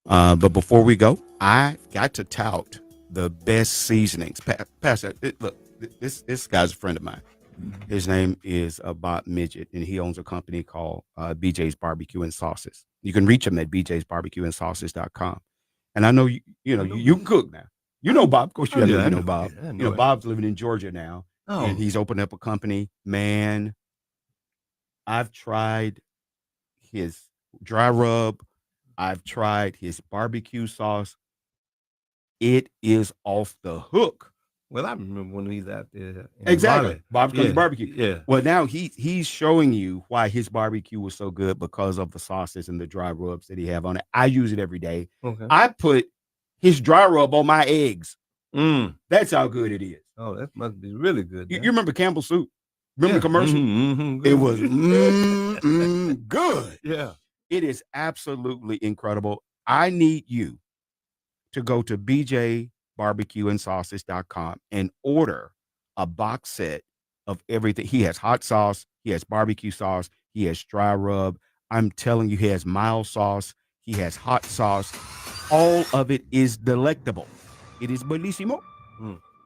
But before we go, I got to tout the best seasonings. Pastor, look, this guy's a friend of mine. His name is Bob Midget, and he owns a company called BJ's Barbecue and Sauces. You can reach him at bjsbarbecueandsauces.com. And I know you can cook now. You know Bob, of course. You know Bob. Yeah, you know Bob's living in Georgia now, and he's opened up a company. Man, I've tried his dry rub. I've tried his barbecue sauce. It is off the hook. Well, I remember when he's out there. Exactly. Bob's Country Barbecue. Yeah. Well, now he's showing you why his barbecue was so good because of the sauces and the dry rubs that he have on it. I use it every day. Okay. I put his dry rub on my eggs. Mm. That's how good it is. Oh, that must be really good. You remember Campbell's soup? Remember the commercial? It was good. Yeah. It is absolutely incredible. I need you to go to bjbarbecueandsauces.com and order a box set of everything. He has hot sauce, he has barbecue sauce, he has dry rub. I'm telling you, he has mild sauce, he has hot sauce. All of it is delectable. It is bellissimo.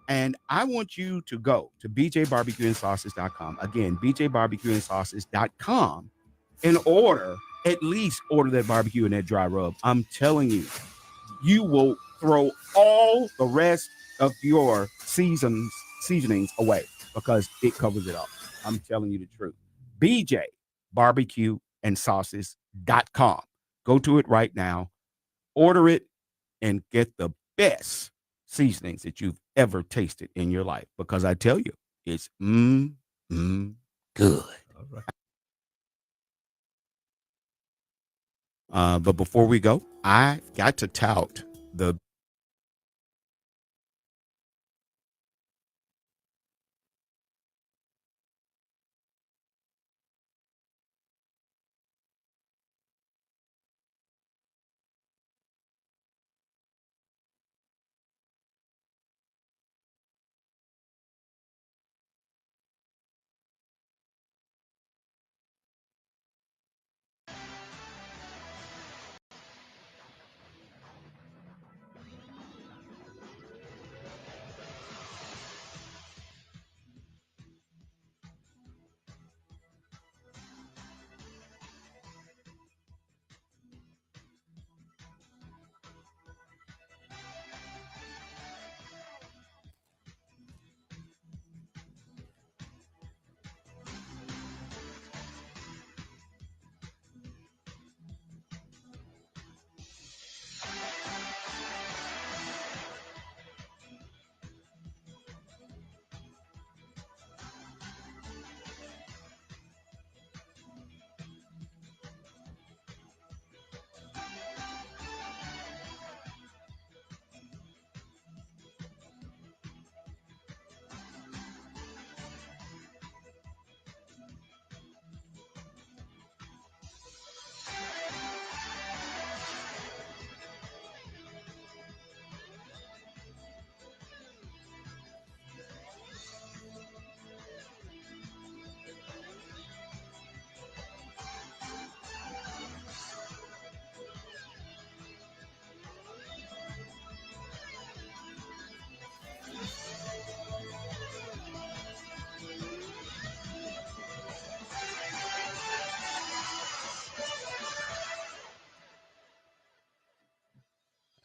And I want you to go to bjbarbecueandsauces.com. Again, bjbarbecueandsauces.com and at least order that barbecue and that dry rub. I'm telling you, you will throw all the rest of your seasonings away because it covers it up. I'm telling you the truth. bjbarbecueandsauces.com. Go to it right now, order it, and get the best seasonings that you've ever tasted in your life. Because I tell you, it's good. All right. But before we go, I got to tout the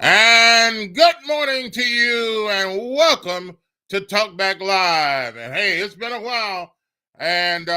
And good morning to you, and welcome to Talk Back Live. And hey, it's been a while, and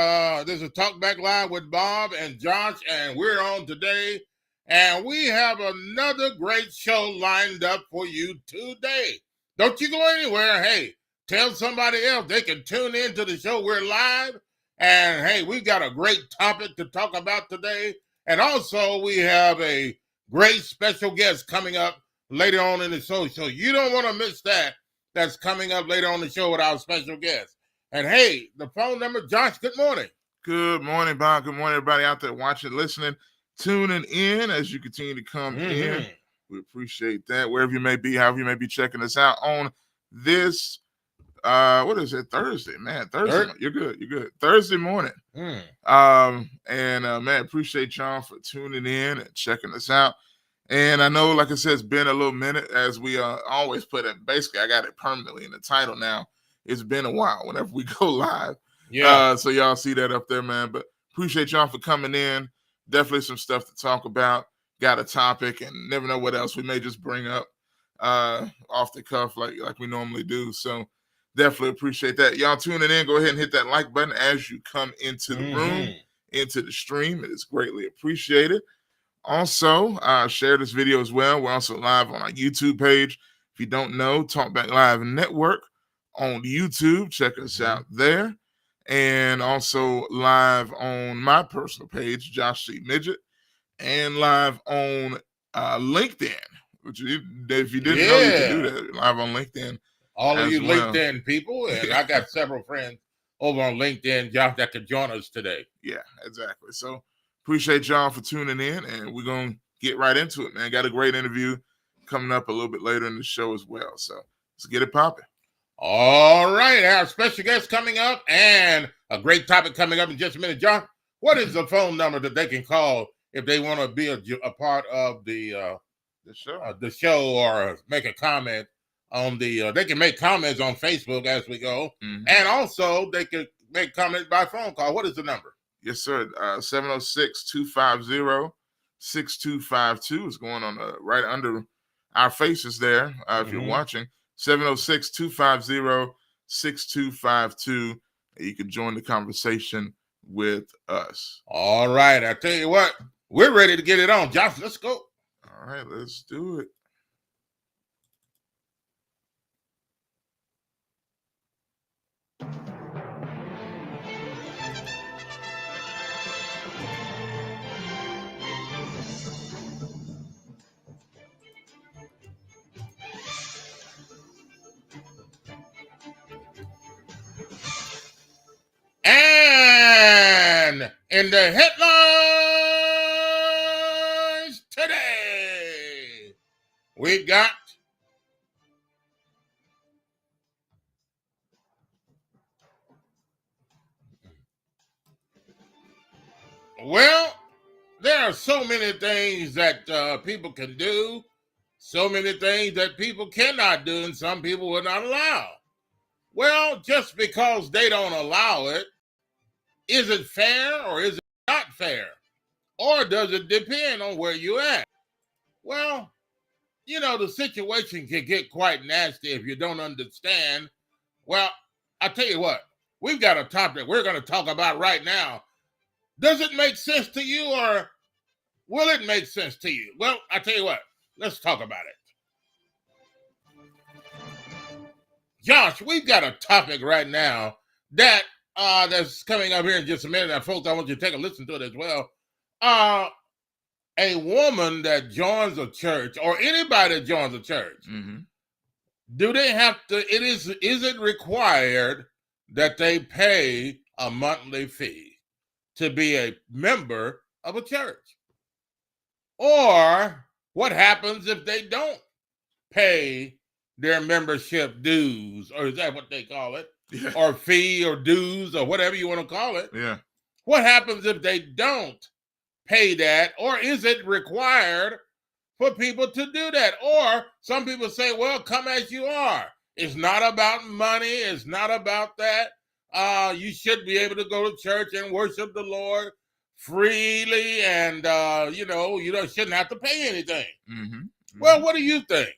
this is Talk Back Live with Bob and Josh, and we're on today, and we have another great show lined up for you today. Don't you go anywhere. Hey, tell somebody else they can tune in to the show. We're live, and hey, we got a great topic to talk about today, and also we have a great special guest coming up later on in the show. So you don't want to miss that. That's coming up later on the show with our special guest. And hey, the phone number, Josh, good morning. Good morning, Bob. Good morning, everybody out there watching, listening, tuning in as you continue to come in. We appreciate that. Wherever you may be, however you may be checking us out on this, what is it? Thursday, man. Thursday. You're good. You're good. Thursday morning. Man, appreciate y'all for tuning in and checking us out. And I know, like I said, it's been a little minute, as we always put it. Basically, I got it permanently in the title now. It's been a while whenever we go live. Yeah. So y'all see that up there, man. But appreciate y'all for coming in. Definitely some stuff to talk about. Got a topic, and never know what else we may just bring up off the cuff like we normally do. So definitely appreciate that. Y'all tuning in. Go ahead and hit that like button as you come into the room, into the stream. It is greatly appreciated. Also, share this video as well. We're also live on our YouTube page. If you don't know, Talk Back Live Network on YouTube. Check us out there. And also live on my personal page, Josh C. Midget, and live on LinkedIn. Which, if you didn't know, you can do that. Live on LinkedIn. All of you LinkedIn people, and I got several friends over on LinkedIn, Josh, that could join us today. Yeah, exactly. So appreciate y'all for tuning in, and we're going to get right into it, man. Got a great interview coming up a little bit later in the show as well. So let's get it popping. All right. Our special guest coming up and a great topic coming up in just a minute. John, what is the phone number that they can call if they want to be a part of the show or make a comment on the they can make comments on Facebook as we go. And also they can make comments by phone call. What is the number? Yes, sir. 706-250-6252 is going on right under our faces there. If you're watching, 706-250-6252. You can join the conversation with us. All right. I tell you what, we're ready to get it on. Josh, let's go. All right, let's do it. And in the headlines today, we got there are so many things that people can do, so many things that people cannot do, and some people will not allow. Well, just because they don't allow it, is it fair or is it not fair? Or does it depend on where you're at? Well, you know, the situation can get quite nasty if you don't understand. Well, I tell you what, we've got a topic we're going to talk about right now. Does it make sense to you, or will it make sense to you? Well, I tell you what, let's talk about it. Josh, we've got a topic right now that's coming up here in just a minute. And folks, I want you to take a listen to it as well. A woman that joins a church, or anybody that joins a church, do they have to, is it required that they pay a monthly fee to be a member of a church? Or what happens if they don't pay their membership dues, or is that what they call it? Yeah. Or fee or dues or whatever you want to call it? Yeah. What happens if they don't pay that, or is it required for people to do that? Or some people say, well, come as you are. It's not about money. It's not about that. You should be able to go to church and worship the Lord freely, and you shouldn't have to pay anything. Well, what do you think?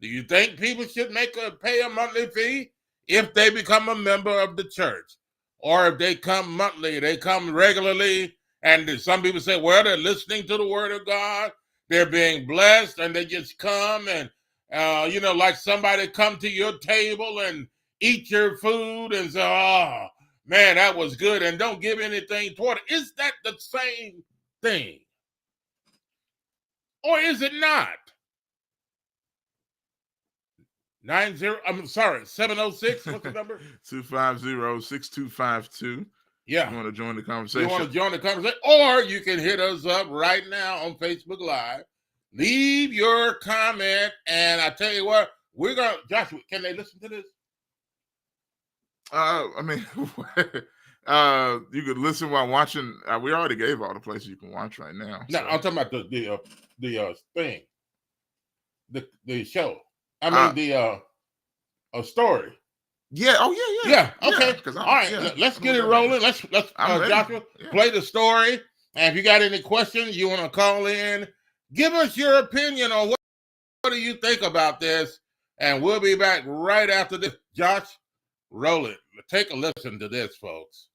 Do you think people should pay a monthly fee if they become a member of the church? Or if they come monthly, they come regularly, and some people say, well, they're listening to the word of God, they're being blessed, and they just come and, like somebody come to your table and eat your food and say, oh, man, that was good, and don't give anything toward it. Is that the same thing? Or is it not? 706, what's the number? 250-6252. Yeah. You want to join the You conversation? want to join the conversation? Or you can hit us up right now on Facebook Live. Leave your comment, and I tell you what, Joshua, can they listen to this? I mean, you could listen while watching. We already gave all the places you can watch right now. No, So. I'm talking about the thing, the show. I mean a story. Yeah. Oh yeah. Yeah. Okay. Yeah, all right. Let's get it rolling. Let's Joshua, play the story. And if you got any questions, you want to call in, give us your opinion on what do you think about this, and we'll be back right after this. Josh, roll it. Take a listen to this, folks.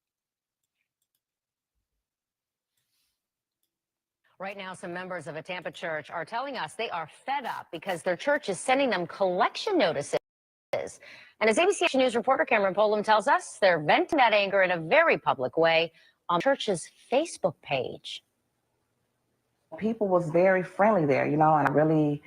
Right now, some members of a Tampa church are telling us they are fed up because their church is sending them collection notices. And as ABC News reporter Cameron Polam tells us, they're venting that anger in a very public way on the church's Facebook page. People was very friendly there, and I really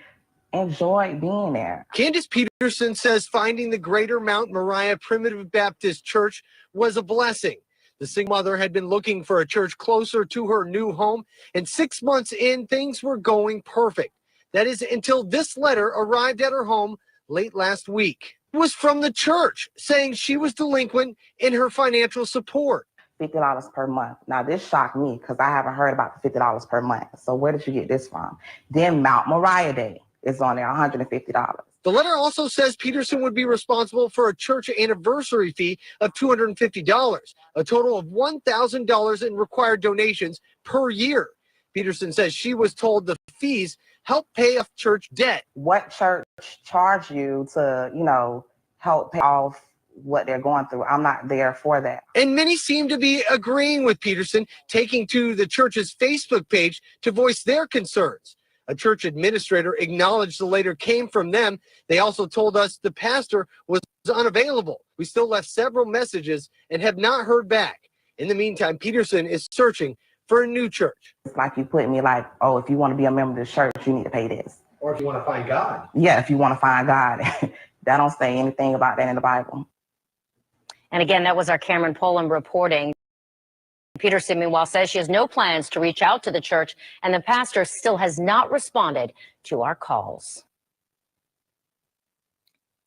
enjoyed being there. Candace Peterson says finding the Greater Mount Moriah Primitive Baptist Church was a blessing. The single mother had been looking for a church closer to her new home, and 6 months in, things were going perfect. That is until this letter arrived at her home late last week. It was from the church saying she was delinquent in her financial support. $50 per month. Now, this shocked me because I haven't heard about the $50 per month. So where did you get this from? Then Mount Moriah Day is on there, $150. The letter also says Peterson would be responsible for a church anniversary fee of $250, a total of $1,000 in required donations per year. Peterson says she was told the fees help pay off church debt. What church charged you to, help pay off what they're going through? I'm not there for that. And many seem to be agreeing with Peterson, taking to the church's Facebook page to voice their concerns. A church administrator acknowledged the letter came from them. They also told us the pastor was unavailable. We still left several messages and have not heard back. In the meantime, Peterson is searching for a new church. It's like you put me like, oh, if you want to be a member of the church, you need to pay this. Or if you want to find God. Yeah, if you want to find God. That don't say anything about that in the Bible. And again, that was our Cameron Polam reporting. Peterson, meanwhile, says she has no plans to reach out to the church, and the pastor still has not responded to our calls.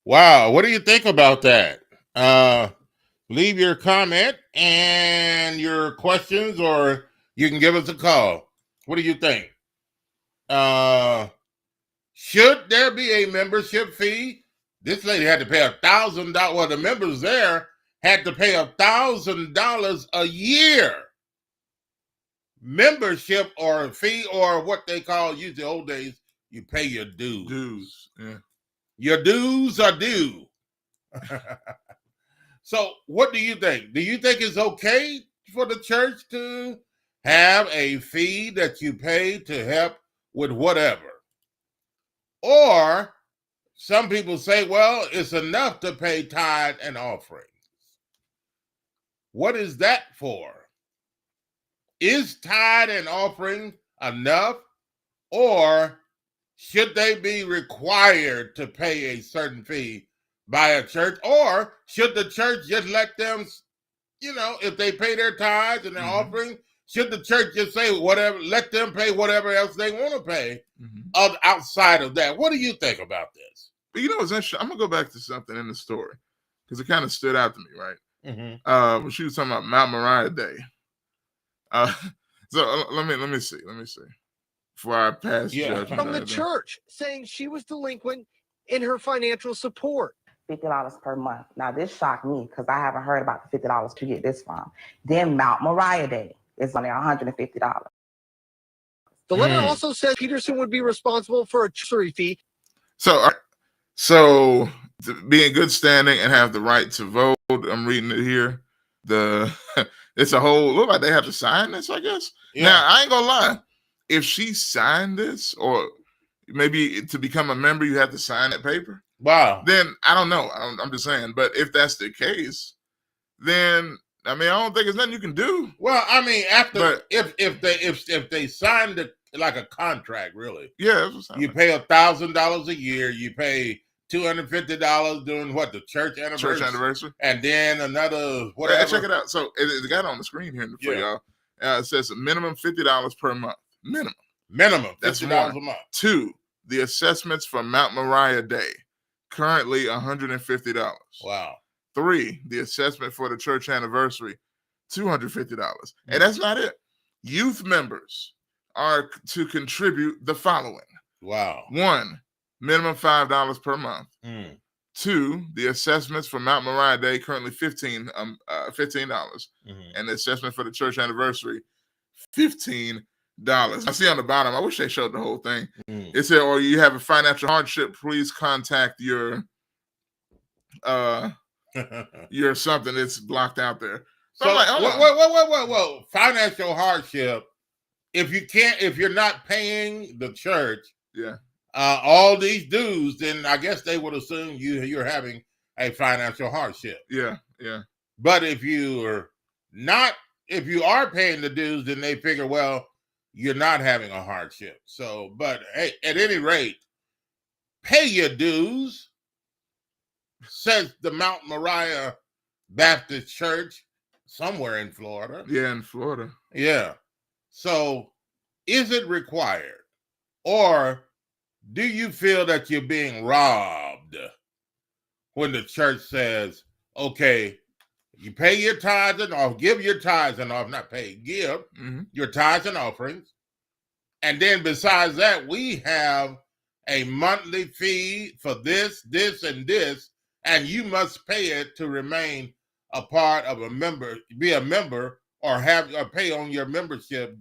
Wow, what do you think about that? Leave your comment and your questions, or you can give us a call. What do you think? Should there be a membership fee? This lady had to pay $1,000. Well, the members there had to pay $1,000 a year. Membership or a fee, or what they call, use the old days, you pay your dues. Dues, yeah. Your dues are due. So what do you think? Do you think it's okay for the church to have a fee that you pay to help with whatever? Or some people say, well, it's enough to pay tithe and offerings. What is that for? Is tithe and offering enough, or should they be required to pay a certain fee by a church, or should the church just let them, if they pay their tithes and their offering, should the church just say whatever, let them pay whatever else they want to pay outside of that? What do you think about this? But it's interesting. I'm gonna go back to something in the story because it kind of stood out to me, right? When she was talking about Mount Moriah Day. So let me see. Before I pass judgment. From the church saying she was delinquent in her financial support. $50 per month. Now, this shocked me because I haven't heard about the $50 to get this from. Then Mount Moriah Day is on there, $150. The letter also says Peterson would be responsible for a treasury fee. So to be in good standing and have the right to vote. I'm reading it here. It's a whole look like they have to sign this, I guess. Yeah. Now I ain't gonna lie. If she signed this, or maybe to become a member, you have to sign that paper. Wow. Then I don't know. I'm just saying. But if that's the case, then I mean I don't think there's nothing you can do. Well, I mean, if they signed it like a contract, really, Yeah, you pay $1,000 a year. You pay $250 during what, the church anniversary, and then another whatever. Check it out. So it got on the screen here for y'all. It says a minimum $50 per month. Minimum That's $50 a month. 2, the assessments for Mount Moriah Day, currently $150. Wow. 3, the assessment for the church anniversary, $250. And that's not it. Youth members are to contribute the following. Wow. 1, minimum $5 per month. 2, the assessments for Mount Moriah Day, currently $15. And the assessment for the church anniversary, $15. I see on the bottom, I wish they showed the whole thing. It said, or you have a financial hardship, please contact your something. It's blocked out there. So I'm like, well, financial hardship. If you're not paying the church, all these dues, then I guess they would assume you're having a financial hardship. Yeah. But if you are paying the dues, then they figure, well, you're not having a hardship. So, but hey, at any rate, pay your dues, says the Mount Moriah Baptist Church somewhere in Florida. Yeah, in Florida. Yeah. So, is it required, or do you feel that you're being robbed when the church says, okay, you pay your tithes and off, give your tithes and off, not pay, give your tithes and offerings. And then besides that, we have a monthly fee for this, and this, and you must pay it to remain a part of a member, be a member, or pay on your membership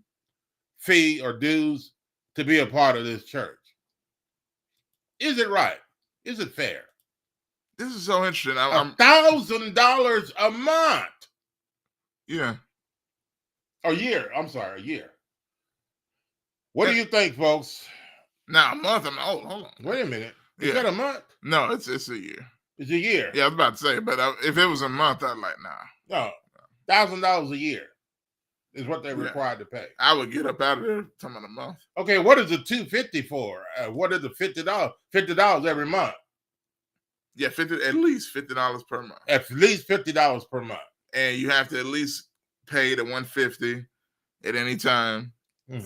fee or dues to be a part of this church. Is it right? Is it fair? This is so interesting. $1,000 a month. Yeah. A year. I'm sorry, a year. What do you think, folks? Now, a month. Hold on. Wait a minute. Is that a month? No, it's a year. It's a year. Yeah, I was about to say, but if it was a month, I'd like, nah. No, $1,000 a year is what they're required to pay. I would get up out of there talking about a month. Okay, what is the $250 for? What is the $50? $50 every month. Yeah, at least $50 per month. At least $50 per month. And you have to at least pay the $150 at any time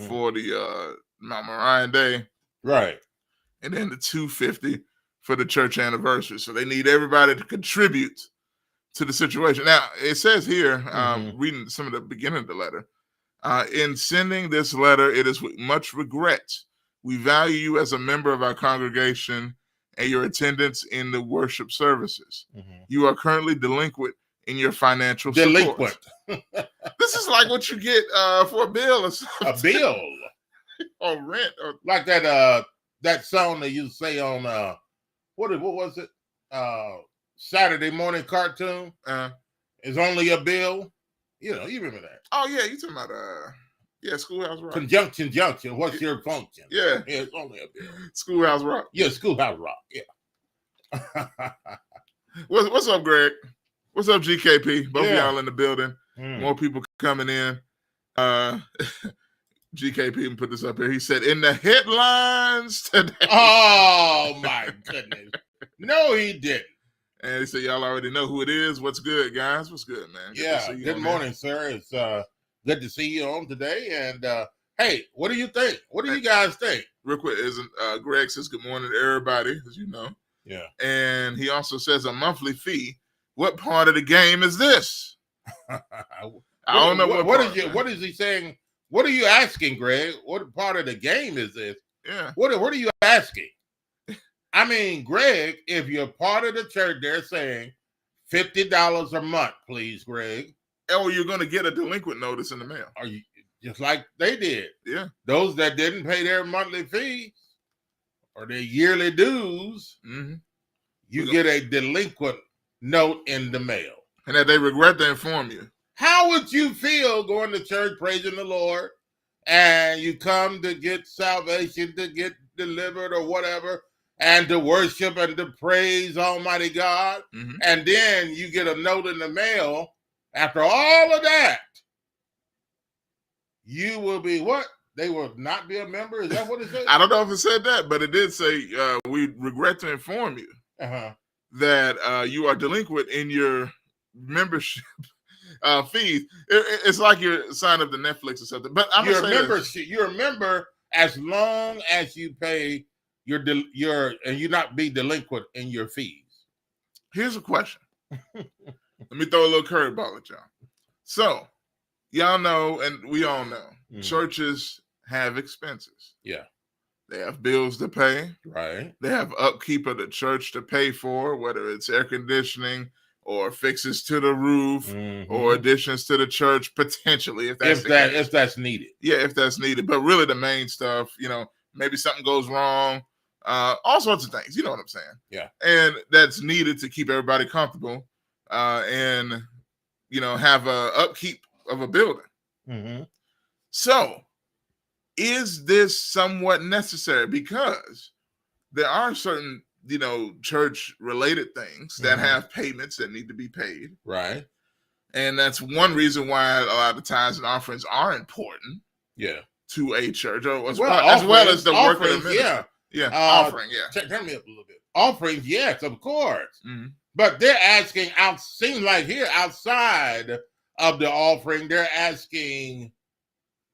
for the Mount Moriah Day. Right. And then the $250 for the church anniversary. So they need everybody to contribute to the situation. Now, it says here, reading some of the beginning of the letter, in sending this letter, it is with much regret. We value you as a member of our congregation and your attendance in the worship services. You are currently delinquent in your financial support. This is like what you get for a bill or something. A bill. Or rent. Or like that song that you say on, what was it? Saturday morning cartoon. Is only a bill. You remember that. Oh, yeah, you talking about, Schoolhouse Rock. Conjunction junction. What's your function? Yeah. It's only a bill. Schoolhouse Rock. Yeah, Schoolhouse Rock. Yeah. What's up, Greg? What's up, GKP? Both of y'all in the building. More people coming in. GKP put this up here. He said, in the headlines today. Oh, my goodness. No, he didn't. And he said, y'all already know who it is. What's good, guys? What's good, man? Good morning, sir. It's good to see you on today. And hey, what do you think? What do you guys think? Real quick, Greg says good morning to everybody, as you know. Yeah. And he also says a monthly fee. What part of the game is this? I don't know what is he saying? What are you asking, Greg? What part of the game is this? Yeah. What are you asking? I mean, Greg, if you're part of the church, they're saying $50 a month, please, Greg. Or you're going to get a delinquent notice in the mail. just like they did. Yeah. Those that didn't pay their monthly fees or their yearly dues, you get a delinquent note in the mail. And that they regret to inform you. How would you feel going to church praising the Lord and you come to get salvation, to get delivered or whatever, and to worship and to praise Almighty God, and then you get a note in the mail after all of that? You will be what? They will not be a member? Is that what it said? I don't know if it said that, but it did say, we regret to inform you that you are delinquent in your membership fees. It's like you're signed up to Netflix or something. But I'm you're a member as long as you pay and you not be delinquent in your fees. Here's a question. Let me throw a little curveball at y'all. So, y'all know, and we all know, churches have expenses. Yeah. They have bills to pay. Right. They have upkeep of the church to pay for, whether it's air conditioning or fixes to the roof or additions to the church, potentially, if that's needed. Yeah, if that's needed. But really the main stuff, maybe something goes wrong, all sorts of things. You know what I'm saying? Yeah. And that's needed to keep everybody comfortable and, have a upkeep of a building. So is this somewhat necessary? Because there are certain, church related things that have payments that need to be paid. Right. And that's one reason why a lot of tithes and offerings are important. Yeah. To a church, as well as the work of the ministry. Yeah. Offering, yeah. Turn me up a little bit. Offerings, yes, of course. But they're asking seems like here outside of the offering, they're asking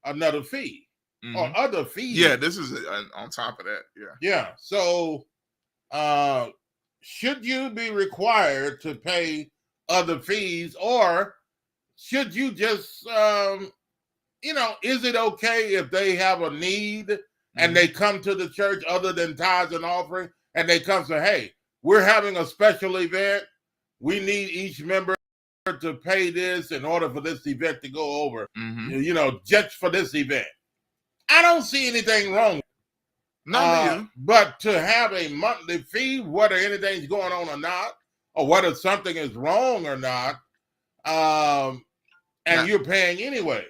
another fee or other fees. Yeah, this is on top of that. Yeah. Yeah. So should you be required to pay other fees, or should you just is it okay if they have a need and they come to the church other than tithes and offering, and they come say, hey, we're having a special event. We need each member to pay this in order for this event to go over, just for this event. I don't see anything wrong. But to have a monthly fee, whether anything's going on or not, or whether something is wrong or not, and you're paying anyway.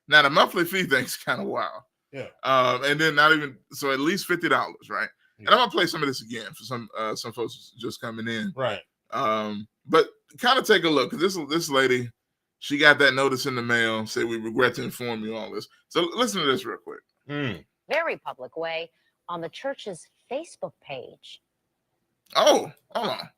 Now the monthly fee thing's kind of wild. Yeah. And then not even so, at least $50, right? And I'm gonna play some of this again for some folks just coming in. Right. But kind of take a look, because this lady, she got that notice in the mail, said we regret to inform you all this. So listen to this real quick. Very public way on the church's Facebook page. Oh, hold on.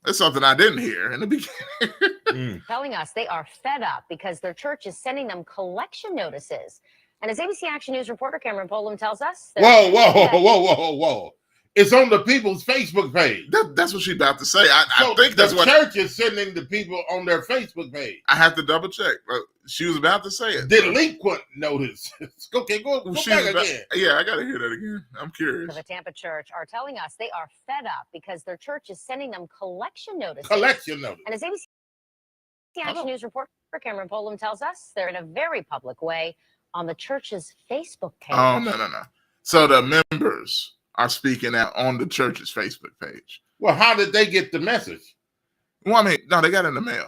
That's something I didn't hear in the beginning. Telling us they are fed up because their church is sending them collection notices. And as ABC Action News reporter Cameron Polam tells us... Whoa. It's on the people's Facebook page. That's what she's about to say. I think that's what... the church is sending the people on their Facebook page. I have to double check. She was about to say it. Delinquent notice. Okay, go back again. Yeah, I got to hear that again. I'm curious. The Tampa church are telling us they are fed up because their church is sending them collection notices. And as ABC Action News reporter Cameron Polam tells us, they're in a very public way on the church's Facebook page. Oh, no. So the members are speaking out on the church's Facebook page. Well, how did they get the message? Well, I mean, no, they got it in the mail.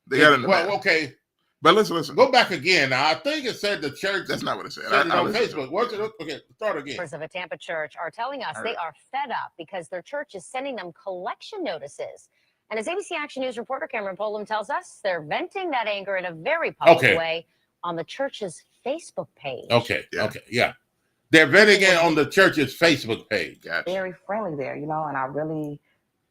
Mail. Okay. But listen. Go back again. Now, I think it said the church. That's not what it said. On Facebook. What's it? Okay, start again. Members of a Tampa church are telling us they are fed up because their church is sending them collection notices. And as ABC Action News reporter Cameron Polam tells us, they're venting that anger in a very public way on the church's Facebook page. Okay. They're venting it on the church's Facebook page. Gotcha. Very friendly there, and I really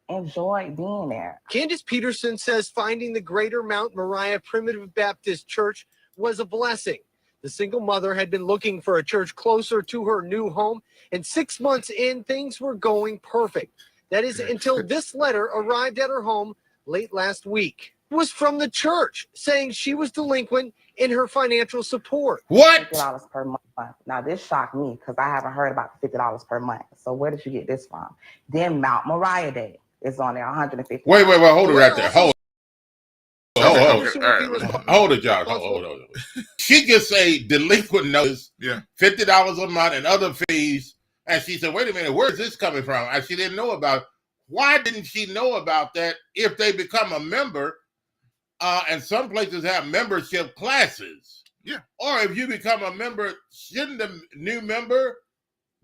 enjoyed being there. Candace Peterson says finding the Greater Mount Moriah Primitive Baptist Church was a blessing. The single mother had been looking for a church closer to her new home, and 6 months in, things were going perfect. That is until this letter arrived at her home late last week. It was from the church saying she was delinquent in her financial support. What? $50 per month. Now, this shocked me because I haven't heard about the $50 per month. So where did you get this from? Then Mount Moriah Day is on there, $150. Wait, hold it right there. Hold hold Wish it. it all would be right. responsible. Hold it, Josh. Hold it. She gets a delinquent notice, Yeah. $50 a month and other fees. And she said, wait a minute, where's this coming from? And she didn't know about it. Why didn't she know about that if they become a member? And some places have membership classes. Yeah. Or if you become a member, shouldn't the new member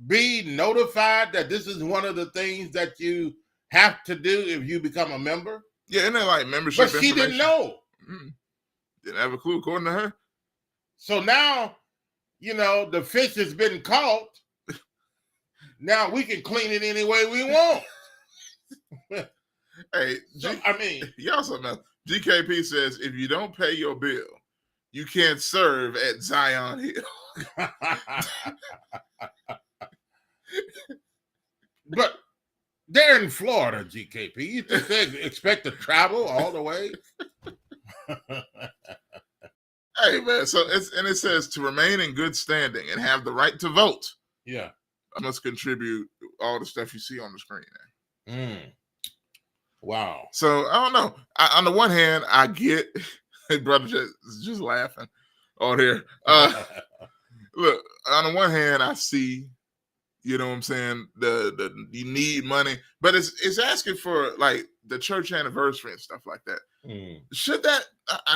be notified that this is one of the things that you have to do if you become a member? Yeah, isn't that like membership But she didn't know. Didn't have a clue, according to her. So now, the fish has been caught. Now we can clean it any way we want. Hey, y'all something else. GKP says, if you don't pay your bill, you can't serve at Zion Hill. But they're in Florida, GKP. You think they expect to travel all the way? Hey, man, so it says to remain in good standing and have the right to vote. Yeah. I must contribute all the stuff you see on the screen there. Wow. So I don't know. On the one hand, I get brother just laughing on here. Look, on the one hand, I see, you know what I'm saying, the you need money, but it's asking for like the church anniversary and stuff like that. Should that?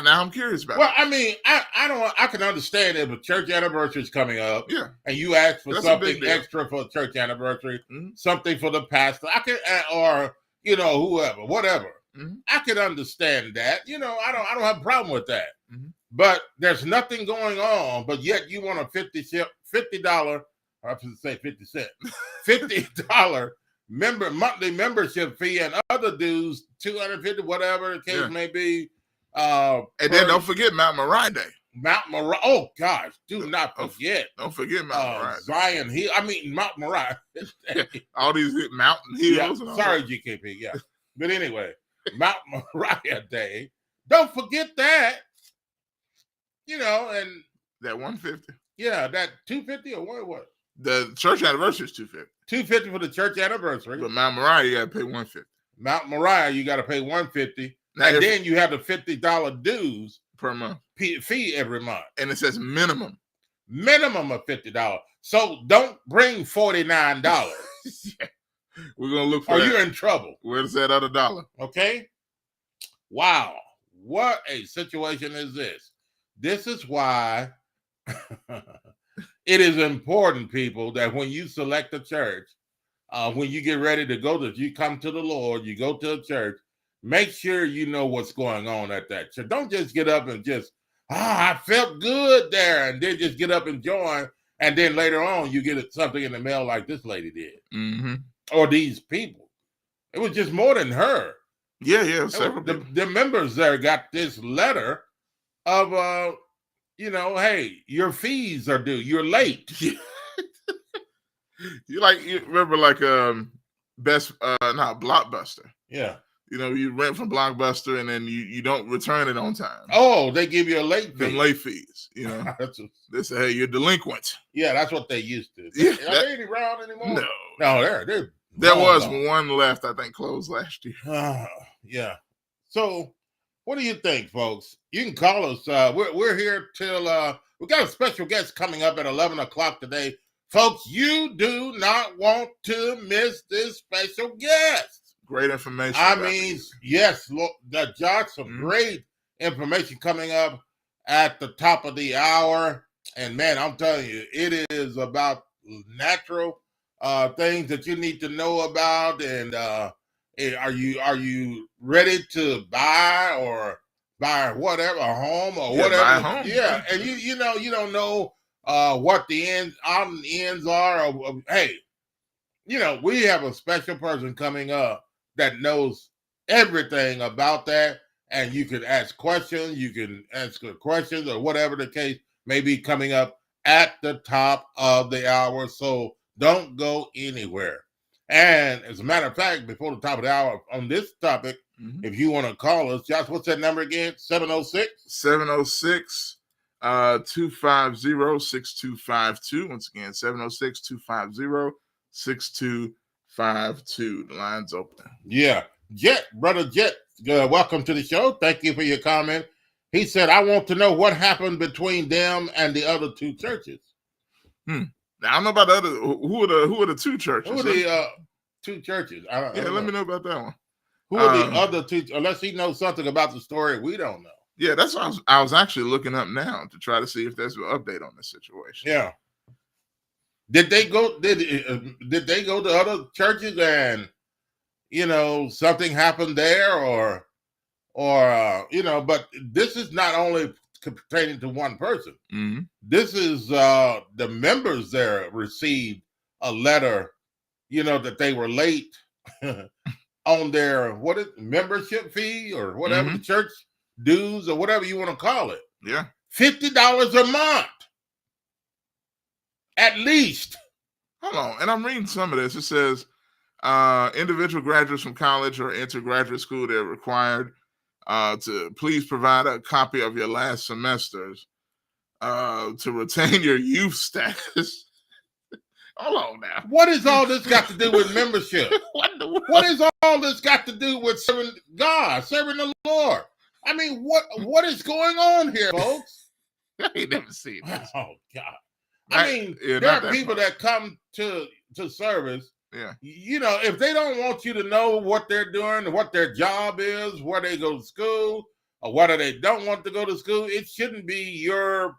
Now I'm curious about. Well, I mean, I can understand if a church anniversary is coming up, yeah, and you ask for That's something extra for a church anniversary, something for the pastor. I can, or whoever, whatever. I can understand that. I don't have a problem with that. But there's nothing going on, but yet you want a $50, I have to say 50 cents, $50 monthly membership fee and other dues, $250, whatever the case may be. And then don't forget Mount Moriah Day. Mount Moriah. Oh gosh, do not forget. Don't forget Mount Moriah. Zion Hill. I mean Mount Moriah. All these mountain hills. Yeah, sorry, GKP. Yeah, but anyway, Mount Moriah Day. Don't forget that. And that 150. Yeah, that 250 or what? The church anniversary is 250. 250 for the church anniversary. But Mount Moriah, you got to pay 150. Mount Moriah, you got to pay 150, and then you have the $50 dues per month fee every month, and it says minimum of $50. So don't bring $49. Yeah. We're gonna look for. Or you're in trouble. Where's that other dollar? Okay. Wow, what a situation is this? This is why it is important, people, that when you select a church, when you get ready to go you come to the Lord, you go to a church, make sure you know what's going on at that church. Don't just get up and just, I felt good there, and then just get up and join, and then later on you get something in the mail like this lady did, or these people. It was just more than her. Yeah, several people. The members there got this letter of, hey, your fees are due. You're late. You remember Blockbuster. Yeah. You rent from Blockbuster and then you don't return it on time. Oh, they give you a late fee. Them late fees. They say, hey, you're delinquent. Yeah, that's what they used to. Yeah, Are they any around anymore? No, there was one left, I think, closed last year. Yeah. So, what do you think, folks? You can call us. We're here till we got a special guest coming up at 11 o'clock today. Folks, you do not want to miss this special guest. Great information. I mean, yes, look, Josh, some great information coming up at the top of the hour. And man, I'm telling you, it is about natural things that you need to know about. And are you ready to buy whatever, a home or whatever? Buy a home. Yeah, and you don't know what the ends are. Hey, we have a special person coming up that knows everything about that, and you can ask questions. You can answer questions or whatever the case may be coming up at the top of the hour. So don't go anywhere. And as a matter of fact, before the top of the hour on this topic, if you want to call us, Josh, what's that number again? 706? 706 250-6252. Once again, 706-250-6252. The line's open. Yeah. Brother Jet welcome to the show. Thank you for your comment. He said, I want to know what happened between them and the other two churches. Now, I don't know about the other. Who are the two churches? Who are the two churches? I don't let know. me know about that one. Who are the other two? Unless he knows something about the story we don't know. Yeah, that's what I was actually looking up now to try to see if there's an update on this situation. Yeah. Did they go? Did they go to other churches and something happened there, or But this is not only pertaining to one person. Mm-hmm. This is the members there received a letter, that they were late on their membership fee or whatever, the church dues or whatever you want to call it. Yeah, $50 a month, at least. Hold on, and I'm reading some of this. It says individual graduates from college or enter graduate school, they're required to please provide a copy of your last semester's to retain your youth status. Hold on now. What is all this got to do with membership? What is all this got to do with serving God, serving the Lord? I mean, what is going on here, folks? I ain't never seen this. Oh God! I mean, there are people that come to service. Yeah. If they don't want you to know what they're doing, what their job is, where they go to school, or whether they don't want to go to school, it shouldn't be your,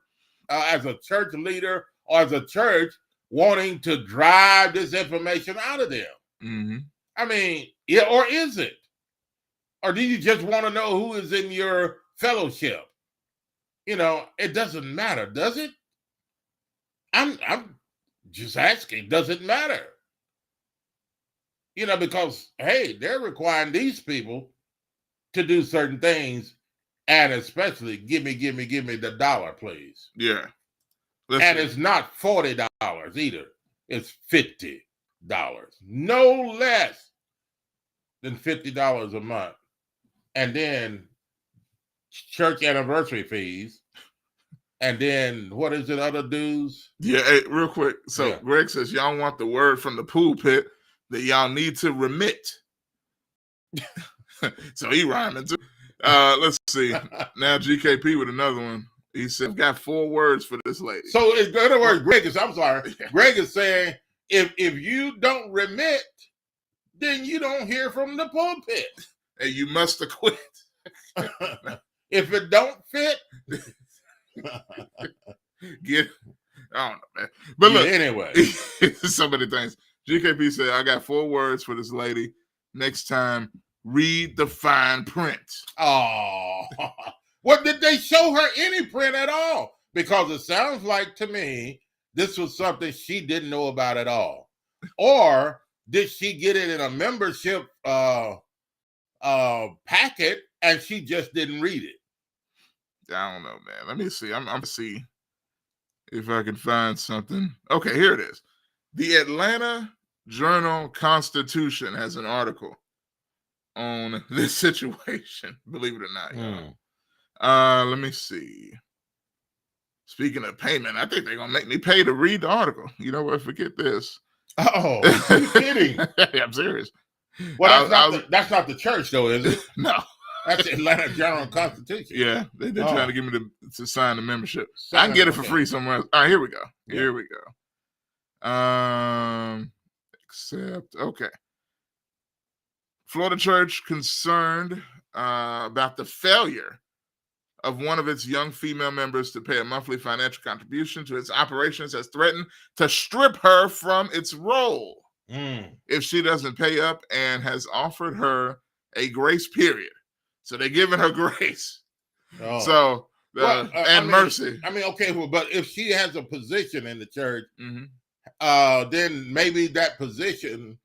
as a church leader or as a church, wanting to drive this information out of them. Mm-hmm. I mean, yeah, or is it? Or do you just want to know who is in your fellowship? It doesn't matter, does it? I'm just asking, does it matter? Because, hey, they're requiring these people to do certain things, and especially give me the dollar, please. Yeah. It's not $40 either. It's $50. No less than $50 a month. And then church anniversary fees. And then what is it, other dues? Yeah, hey, real quick. So Greg says y'all want the word from the pulpit that y'all need to remit. So he rhyming too. Let's see. Now GKP with another one. He said, I've got 4 words for this lady. So in other words, Greg is saying, if you don't remit, then you don't hear from the pulpit. And you must acquit. If it don't fit, I don't know, man. But look, anyway, so many things. GKP said, I got 4 words for this lady. Next time, read the fine print. Oh, what did they show her any print at all? Because it sounds like to me this was something she didn't know about at all. Or did she get it in a membership packet and she just didn't read it? I don't know, man. Let me see. I'm gonna see if I can find something. Okay, here it is. The Atlanta Journal-Constitution has an article on this situation. Believe it or not. Let me see. Speaking of payment, I think they're gonna make me pay to read the article. You know what? Forget this. Oh, are you kidding? I'm serious. Well, that's not the church, though, is it? No. That's the Atlanta Journal-Constitution. Yeah, they're trying to get me to sign the membership. I can get it for free somewhere else. All right, here we go. Here we go. Accept. Okay. Florida church concerned about the failure of one of its young female members to pay a monthly financial contribution to its operations has threatened to strip her from its role if she doesn't pay up, and has offered her a grace period. So they're giving her grace. Oh. So mercy. I mean, okay, well, but if she has a position in the church, then maybe that position,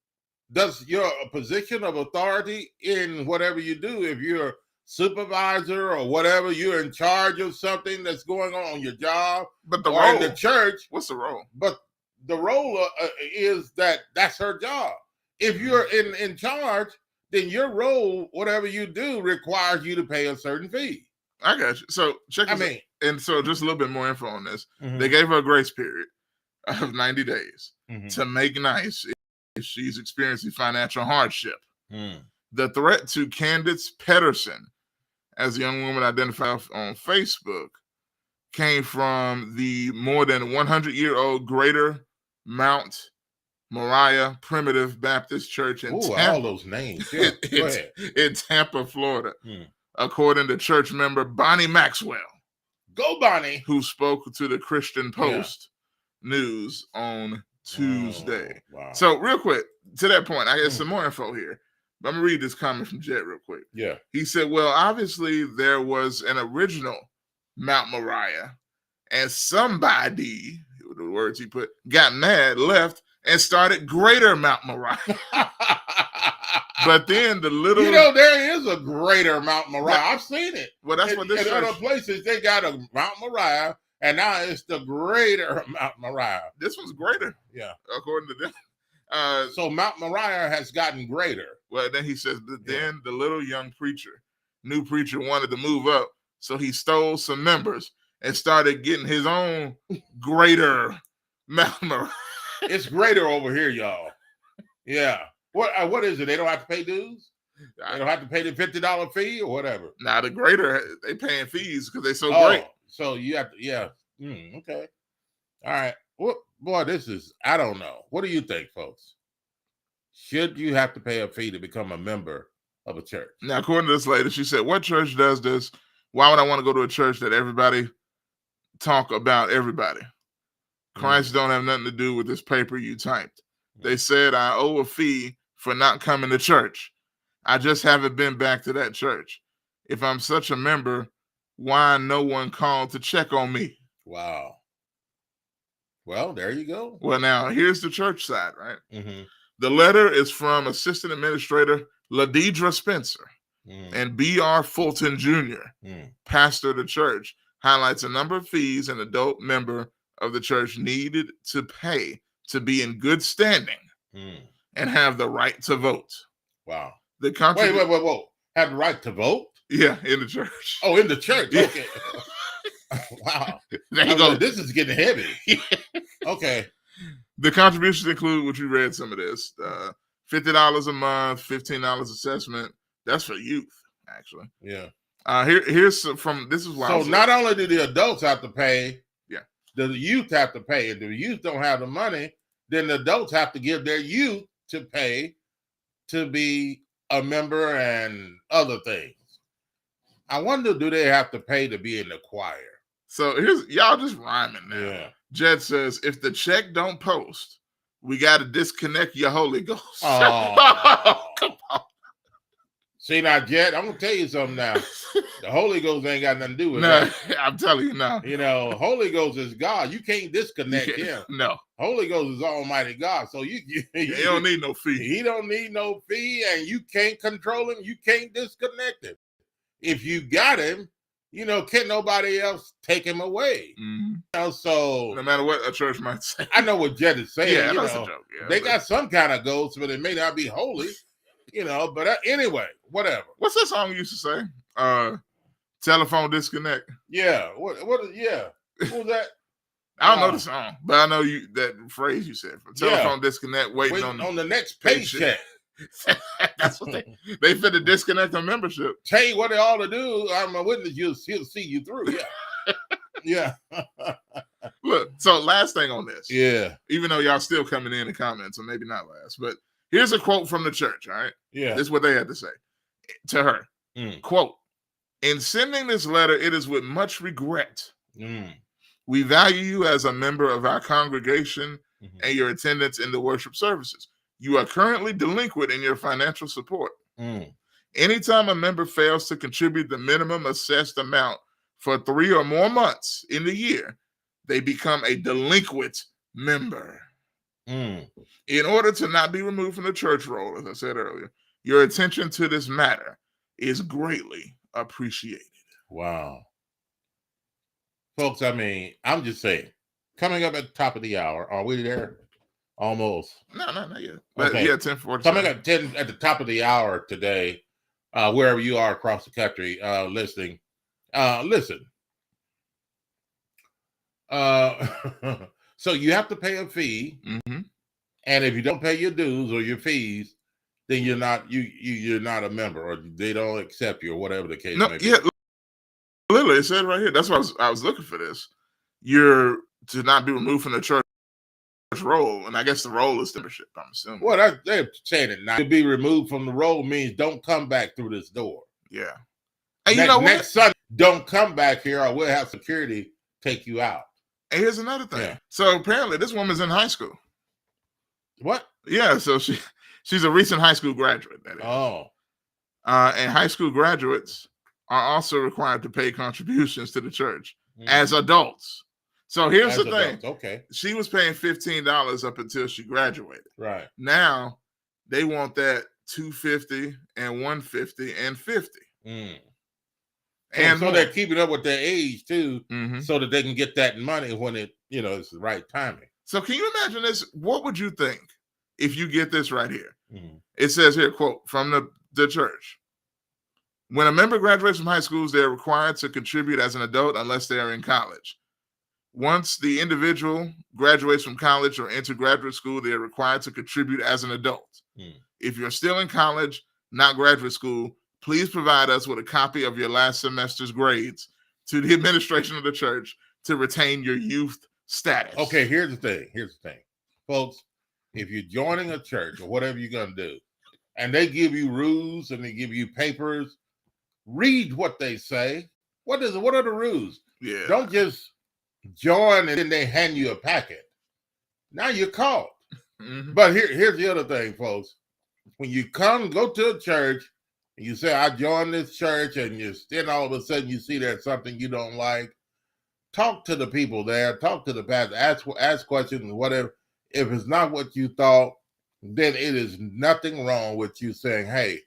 does your position of authority in whatever you do, if you're a supervisor or whatever, you're in charge of something that's going on your job, but the or role in the church. What's the role? But the role is that's her job. If you're in charge, then your role, whatever you do, requires you to pay a certain fee. I got you. So check this out. And so just a little bit more info on this. They gave her a grace period of 90 days to make nice if she's experiencing financial hardship. The threat to Candace Pedersen, as a young woman identified on Facebook, came from the more than 100-year-old Greater Mount Moriah Primitive Baptist Church in Ooh, Tampa. all those names. Yeah, go ahead. In Tampa, Florida, Hmm. according to church member Bonnie Maxwell, Go Bonnie, who spoke to the Christian Post News on Tuesday. Oh, wow. So real quick, to that point, I got some more info here. I'm going to read this comment from Jet real quick. Yeah. He said, well, obviously there was an original Mount Moriah, and somebody, the words he put, got mad, left, and started Greater Mount Moriah. But then the little... You know, there is a Greater Mount Moriah. I've seen it. Well, that's what this in other church... places, they got a Mount Moriah, and now it's the Greater Mount Moriah. This one's greater. Yeah. According to them. So Mount Moriah has gotten greater. Well, then he says, then the little young new preacher wanted to move up, so he stole some members and started getting his own Greater Mount Moriah. It's greater over here, y'all. Yeah. What is it? They don't have to pay dues? They don't have to pay the $50 fee or whatever. Now the greater, they paying fees because they're so great. So you have to, yeah. Okay. All right. Well, boy, I don't know. What do you think, folks? Should you have to pay a fee to become a member of a church? Now, according to this lady, she said, what church does this? Why would I want to go to a church that everybody talk about everybody? Christ don't have nothing to do with this paper you typed. They said I owe a fee for not coming to church. I just haven't been back to that church. If I'm such a member, why no one called to check on me? Wow. Well, there you go. Well, now, here's the church side, right? Mm-hmm. The letter is from Assistant Administrator Ladidra Spencer and B.R. Fulton Jr., pastor of the church, highlights a number of fees an adult member of the church needed to pay to be in good standing and have the right to vote. Wow. Wait. Have the right to vote? Yeah, in the church. Oh, in the church. Yeah. Okay. Wow. There you go. This is getting heavy. Okay. The contributions include, which we read some of this, $50 a month, $15 assessment. That's for youth, actually. Yeah. Here's from, this is why. So not only do the adults have to pay, the youth have to pay. If the youth don't have the money, then the adults have to give their youth to pay to be a member and other things. I wonder, do they have to pay to be in the choir? So here's, y'all just rhyming now. Yeah. Jed says, if the check don't post, we got to disconnect your Holy Ghost. Oh. Come on. See now, Jed, I'm going to tell you something now. The Holy Ghost ain't got nothing to do with No, that. I'm telling you now. You know, Holy Ghost is God. You can't disconnect him. No. Holy Ghost is Almighty God. So you don't need no fee. He don't need no fee, and you can't control him. You can't disconnect him. If you got him, can't nobody else take him away. So no matter what a church might say. I know what Jed is saying. Yeah, that's a joke. Yeah, they got some kind of ghosts, but it may not be holy. But anyway, whatever. What's that song you used to say? Telephone disconnect. Yeah. What was that? I don't know the song, but I know that phrase you said. Telephone disconnect, waiting on the next paycheck. That's what they finna disconnect their membership. Tell you what they ought to do. I'm a witness. He'll see you through. Yeah. Yeah. Look, so last thing on this. Yeah. Even though y'all still coming in and commenting, so maybe not last, but here's a quote from the church, all right? Yeah. This is what they had to say to her. Quote, in sending this letter, it is with much regret. We value you as a member of our congregation and your attendance in the worship services. You are currently delinquent in your financial support. Anytime a member fails to contribute the minimum assessed amount for 3 or more months in the year, they become a delinquent member. In order to not be removed from the church roll, as I said earlier, your attention to this matter is greatly appreciated. Wow. Folks, I mean, I'm just saying, coming up at the top of the hour, are we there? Almost. No, not yet. But okay. 10:40. Coming up at the top of the hour today, wherever you are across the country listening, listen. So you have to pay a fee, and if you don't pay your dues or your fees, then you're not you're not a member, or they don't accept you, or whatever the case No, may be. yeah, literally, it said right here. That's why I was looking for this. You're to not be removed from the church role, and I guess the role is membership. I'm assuming. Well, they're saying it now. To be removed from the role means don't come back through this door. Yeah. And you know what? Next Sunday, don't come back here, or we'll have security take you out. And here's another thing. Yeah. So apparently, this woman's in high school. What? Yeah. So she's a recent high school graduate. That is. Oh. And high school graduates are also required to pay contributions to the church as adults. So here's As the adults, thing. okay. She was paying $15 up until she graduated. Right. Now they want that $250 and $150 and $50. And so they're keeping up with their age too, Mhm. so that they can get that money when it's the right timing. So can you imagine this? What would you think if you get this right here? Mhm. It says here, quote, from the church. When a member graduates from high schools, they are required to contribute as an adult unless they are in college. Once the individual graduates from college or into graduate school, they are required to contribute as an adult. If you're still in college, not graduate school, please provide us with a copy of your last semester's grades to the administration of the church to retain your youth status. Okay, here's the thing. Folks, if you're joining a church or whatever you're going to do, and they give you rules and they give you papers, read what they say. What are the rules? Yeah. Don't just join and then they hand you a packet. Now you're caught. But here's the other thing, folks. When you go to a church and you say, I joined this church, and then all of a sudden you see there's something you don't like, talk to the people there, talk to the pastor, ask questions, whatever. If it's not what you thought, then it is nothing wrong with you saying, hey,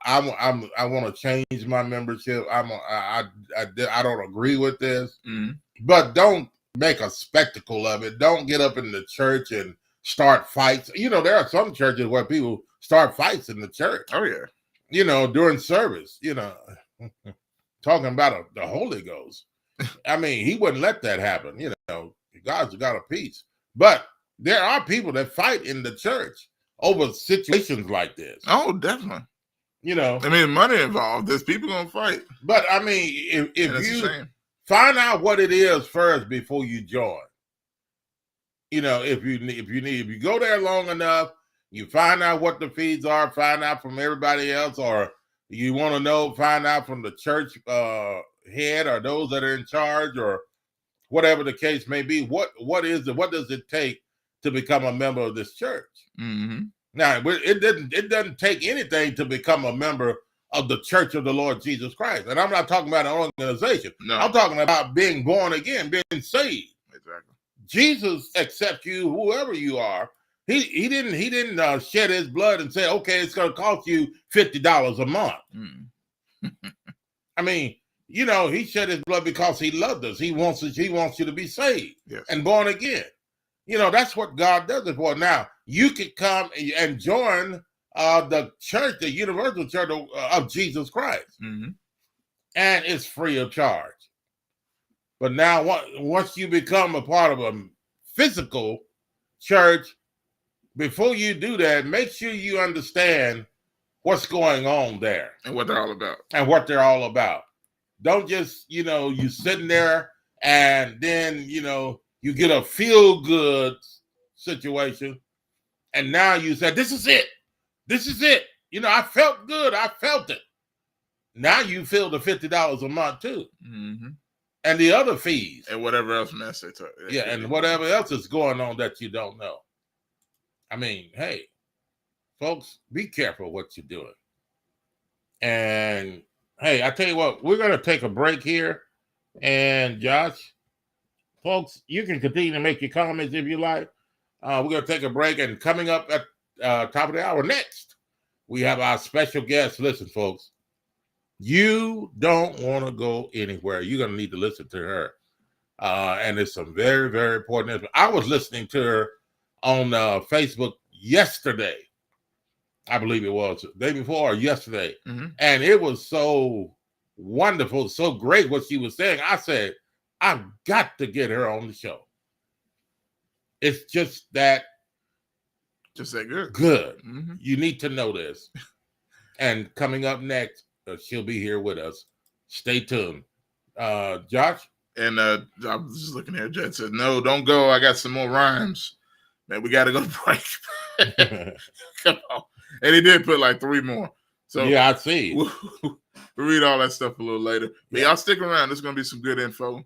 I want to change my membership. I don't agree with this. But don't make a spectacle of it. Don't get up in the church and start fights. There are some churches where people start fights in the church. Oh, yeah. During service, talking about the Holy Ghost. I mean, he wouldn't let that happen. God's got a peace. But there are people that fight in the church over situations like this. Oh, definitely. I mean, money involved. There's people gonna fight. But I mean, if you find out what it is first before you join. If you go there long enough, you find out what the fees are, find out from everybody else, or you want to find out from the church head or those that are in charge, or whatever the case may be. What does it take to become a member of this church? Now, it doesn't take anything to become a member of the Church of the Lord Jesus Christ. And I'm not talking about an organization. No. I'm talking about being born again, being saved. Exactly. Jesus accepts you, whoever you are. He didn't shed his blood and say, okay, it's going to cost you $50 a month. I mean, he shed his blood because he loved us. He wants you to be saved and born again. That's what God does it for. Now, you could come and join the church, the universal church of Jesus Christ. And it's free of charge. But now, once you become a part of a physical church, before you do that, make sure you understand what's going on there. And what they're all about. Don't just, you sitting there and then, you get a feel-good situation, and now you say, this is it. I felt good. I felt it. Now you feel the $50 a month too. And the other fees. And whatever else mess they took. Yeah, and whatever else is going on that you don't know. I mean, hey, folks, be careful what you're doing. And, hey, I tell you what, we're going to take a break here. And, Josh, folks, you can continue to make your comments if you like. We're going to take a break, and coming up at top of the hour next, we have our special guest. Listen, folks, you don't want to go anywhere. You're going to need to listen to her. And it's some very, very important information. I was listening to her on Facebook yesterday. I believe it was the day before or yesterday. And it was so wonderful, so great what she was saying. I said, I've got to get her on the show. It's just that Just that good. Good. Mm-hmm. You need to know this. And coming up next, she'll be here with us. Stay tuned. Josh? And I was just looking at Jet said, no, don't go. I got some more rhymes. Man, we got to go to break. Come on. And he did put like 3 more. So yeah, I see. We'll read all that stuff a little later. But y'all stick around. There's going to be some good info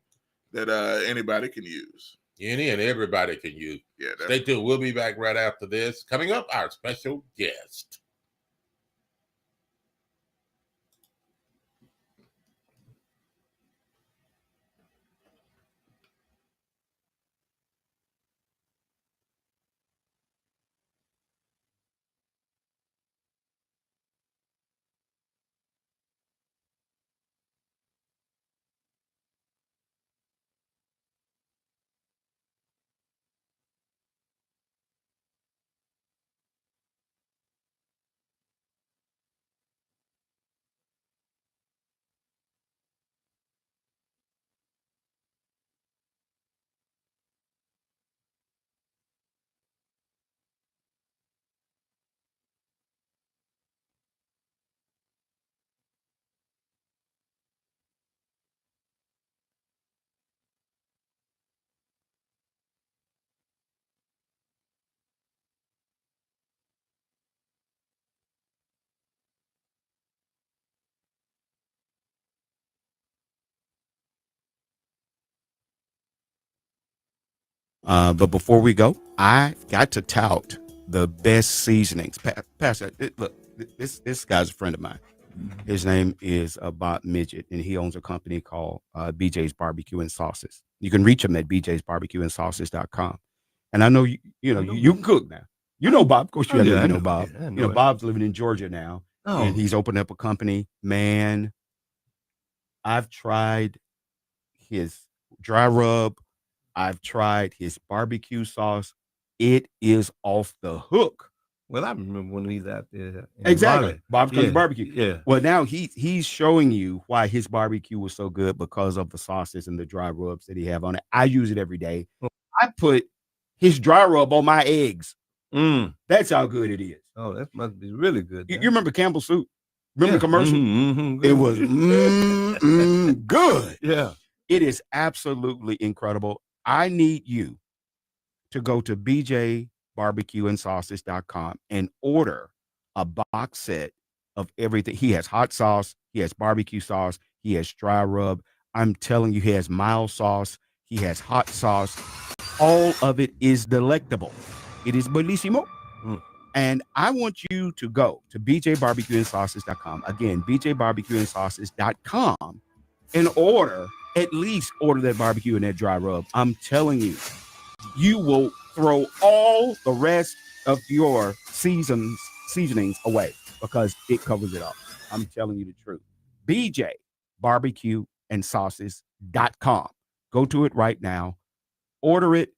that anybody can use. Any and everybody can use. Yeah. Stay tuned. We'll be back right after this. Coming up, our special guest. But before we go, I've got to tout the best seasonings. Pastor, look, this guy's a friend of mine. His name is Bob Midget, and he owns a company called BJ's Barbecue and Sauces. You can reach him at bjsbarbecueandsauces.com. And I know you can cook now. You know Bob, of course. I know Bob. Yeah, Bob's living in Georgia now, and he's opened up a company. Man, I've tried his dry rub. I've tried his barbecue sauce. It is off the hook. Well, I remember when he's out there. Exactly. Bob's Country Barbecue. Yeah. Well, now he's showing you why his barbecue was so good because of the sauces and the dry rubs that he have on it. I use it every day. I put his dry rub on my eggs. That's how good it is. Oh, that must be really good. You remember Campbell's Soup? Remember the commercial? It was good. Yeah. It is absolutely incredible. I need you to go to bjbarbecueandsauces.com and order a box set of everything. He has hot sauce. He has barbecue sauce. He has dry rub. I'm telling you, he has mild sauce. He has hot sauce. All of it is delectable. It is bellissimo. And I want you to go to bjbarbecueandsauces.com. Again, bjbarbecueandsauces.com and at least order that barbecue and that dry rub. I'm telling you, you will throw all the rest of your seasonings away because it covers it all. I'm telling you the truth. bjbarbecueandsauces.com. Go to it right now, order it,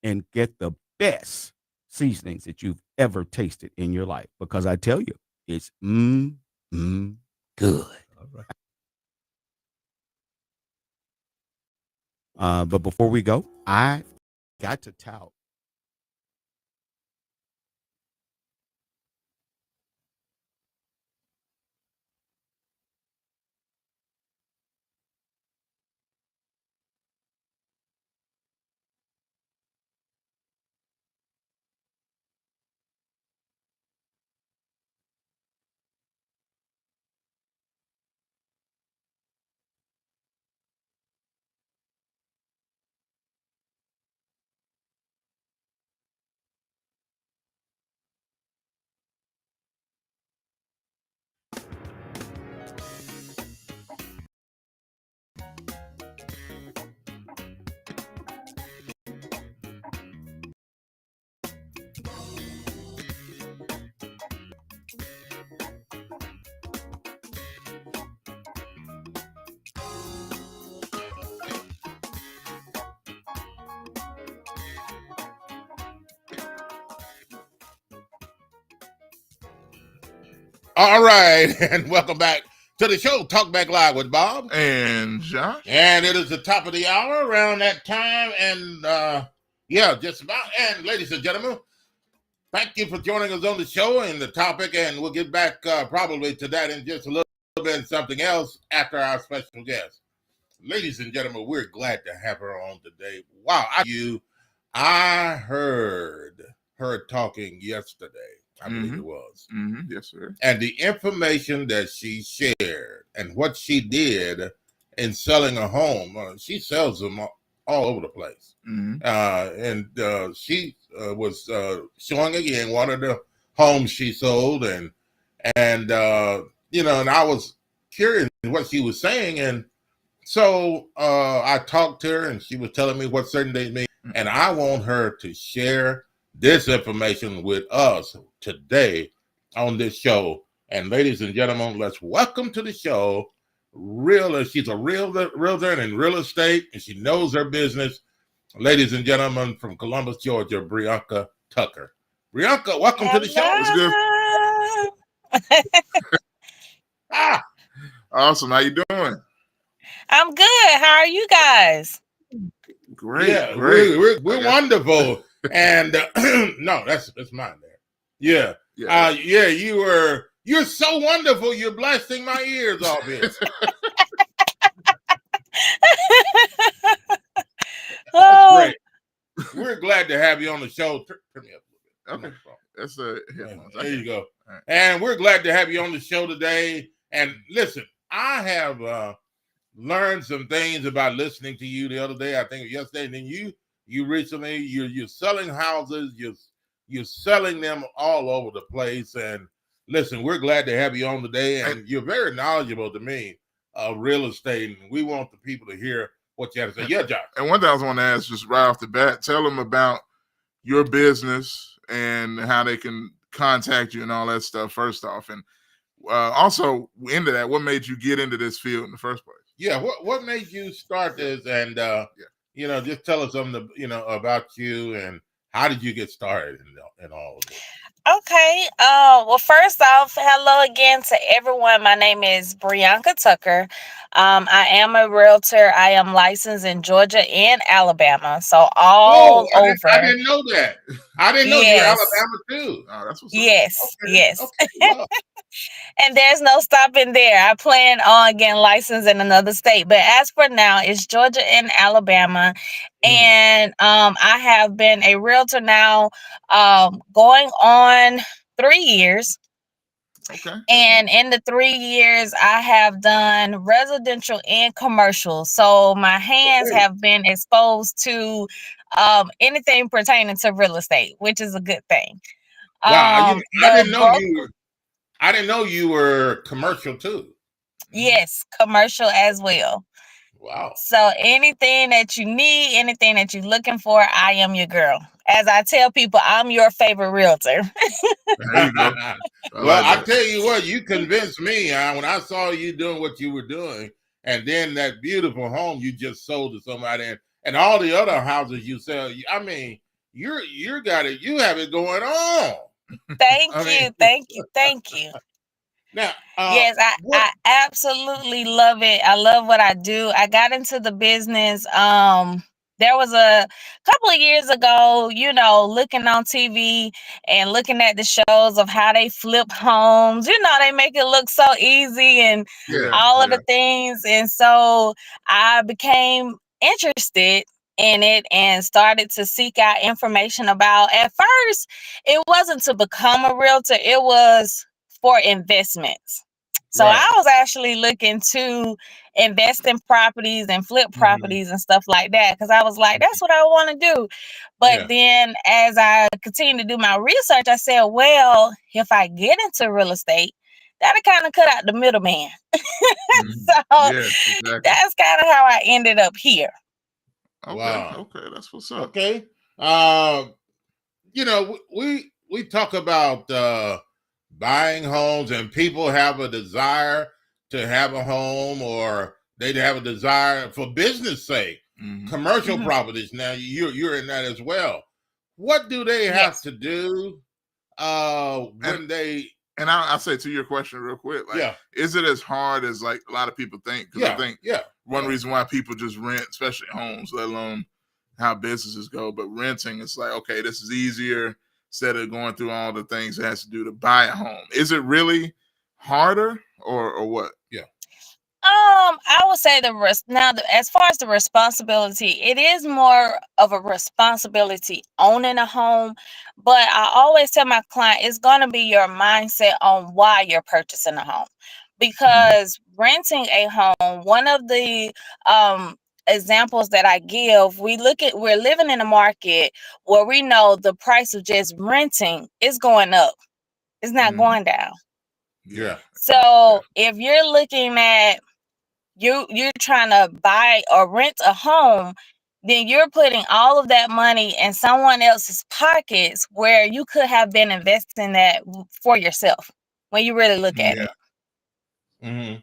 and get the best seasonings that you've ever tasted in your life, because I tell you, it's good. All right. But before we go, I got to tout. All right, and welcome back to the show, Talk Back Live with Bob and Josh. And it is the top of the hour around that time, and just about. And ladies and gentlemen, thank you for joining us on the show and the topic, and we'll get back probably to that in just a little bit and something else after our special guest. Ladies and gentlemen, we're glad to have her on today. Wow, I heard her talking yesterday, I believe it was. Yes, sir. And the information that she shared and what she did in selling a home, she sells them all over the place. And she was showing again one of the homes she sold, and and I was curious what she was saying, and so I talked to her, and she was telling me what certain days mean, and I want her to share this information with us today on this show. And ladies and gentlemen, let's welcome to the show she's a realtor and in real estate, and she knows her business. Ladies and gentlemen, from Columbus, Georgia, Brianka Tucker. Brianka, welcome to the show. It's good. Awesome. How you doing? I'm good. How are you guys? Great. Yeah, great. We're wonderful. And no, that's mine there. Yeah. You're so wonderful. You're blasting my ears off here. Oh, Great. We're glad to have you on the show. Turn me up a little bit. Okay. That's a there you go. Right. And we're glad to have you on the show today. And listen, I have learned some things about listening to you the other day. I think yesterday, and then you recently you're selling houses. You're selling them all over the place. And listen, we're glad to have you on today. And you're very knowledgeable to me of real estate. And we want the people to hear what you have to say. Yeah, Josh. And one thing I was want to ask, just right off the bat, tell them about your business and how they can contact you and all that stuff first off. And also into that, what made you get into this field in the first place? Yeah, what made you start this? And just tell us something about you and how did you get started in all of this? okay. Well, first off, hello again to everyone. My name is Brianka Tucker. I am a realtor. I am licensed in Georgia and Alabama, so all over. I didn't know that. I didn't know you were Alabama too. Oh, that's what's yes, up. yes. Okay, wow. And there's no stopping there. I plan on getting licensed in another state. But as for now, it's Georgia and Alabama. And I have been a realtor now going on 3 years. Okay. And in the 3 years, I have done residential and commercial. So my hands have been exposed to anything pertaining to real estate, which is a good thing. Wow, I didn't know you were commercial too. Yes, commercial as well. Wow. So anything that you need, anything that you're looking for, I am your girl. As I tell people, I'm your favorite realtor. There you go. I tell you what, you convinced me when I saw you doing what you were doing, and then that beautiful home you just sold to somebody, and all the other houses you sell. I mean, you have it going on. Thank you. Now, yes, I absolutely love it. I love what I do. I got into the business. There was a couple of years ago, looking on TV and looking at the shows of how they flip homes. They make it look so easy and all of the things. And so I became interested in it and started to seek out information about. At first, it wasn't to become a realtor. It was for investments. So I was actually looking to invest in properties and flip properties and stuff like that, because I was like, that's what I want to do. But then as I continued to do my research, I said, well, if I get into real estate, that'll kind of cut out the middleman. So that's kind of how I ended up here. Okay. Wow. Okay, that's what's up. Okay. We talk about buying homes, and people have a desire to have a home, or they have a desire for business sake. Commercial properties. Now you're in that as well. What do they have to do when they? And I'll say to your question real quick. Is it as hard as like a lot of people think? Because I think one reason why people just rent, especially homes, let alone how businesses go, but renting, it's like, okay, this is easier. instead of going through all the things it has to do to buy a home. Is it really harder or what? Yeah. I would say as far as the responsibility, it is more of a responsibility owning a home. But I always tell my client it's going to be your mindset on why you're purchasing a home. Because renting a home, one of the examples that I give, we're living in a market where we know the price of just renting is going up. It's not going down. Yeah. So if you're looking at you're trying to buy or rent a home, then you're putting all of that money in someone else's pockets where you could have been investing that for yourself when you really look at it. Mm-hmm.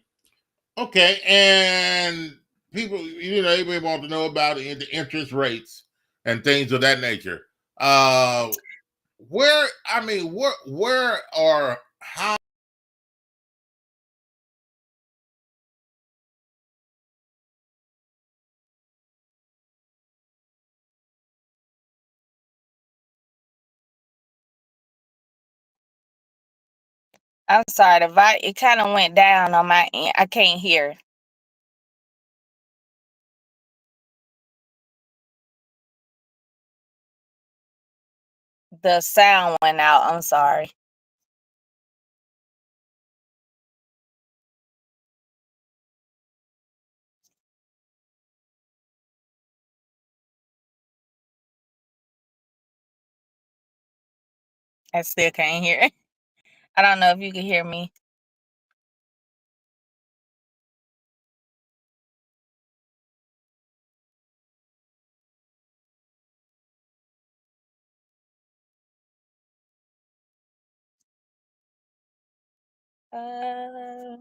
Okay, and people, everybody want to know about the interest rates and things of that nature. Where or how? I'm sorry, it kind of went down on my end. I can't hear. The sound went out. I'm sorry. I still can't hear. I don't know if you can hear me. Uh,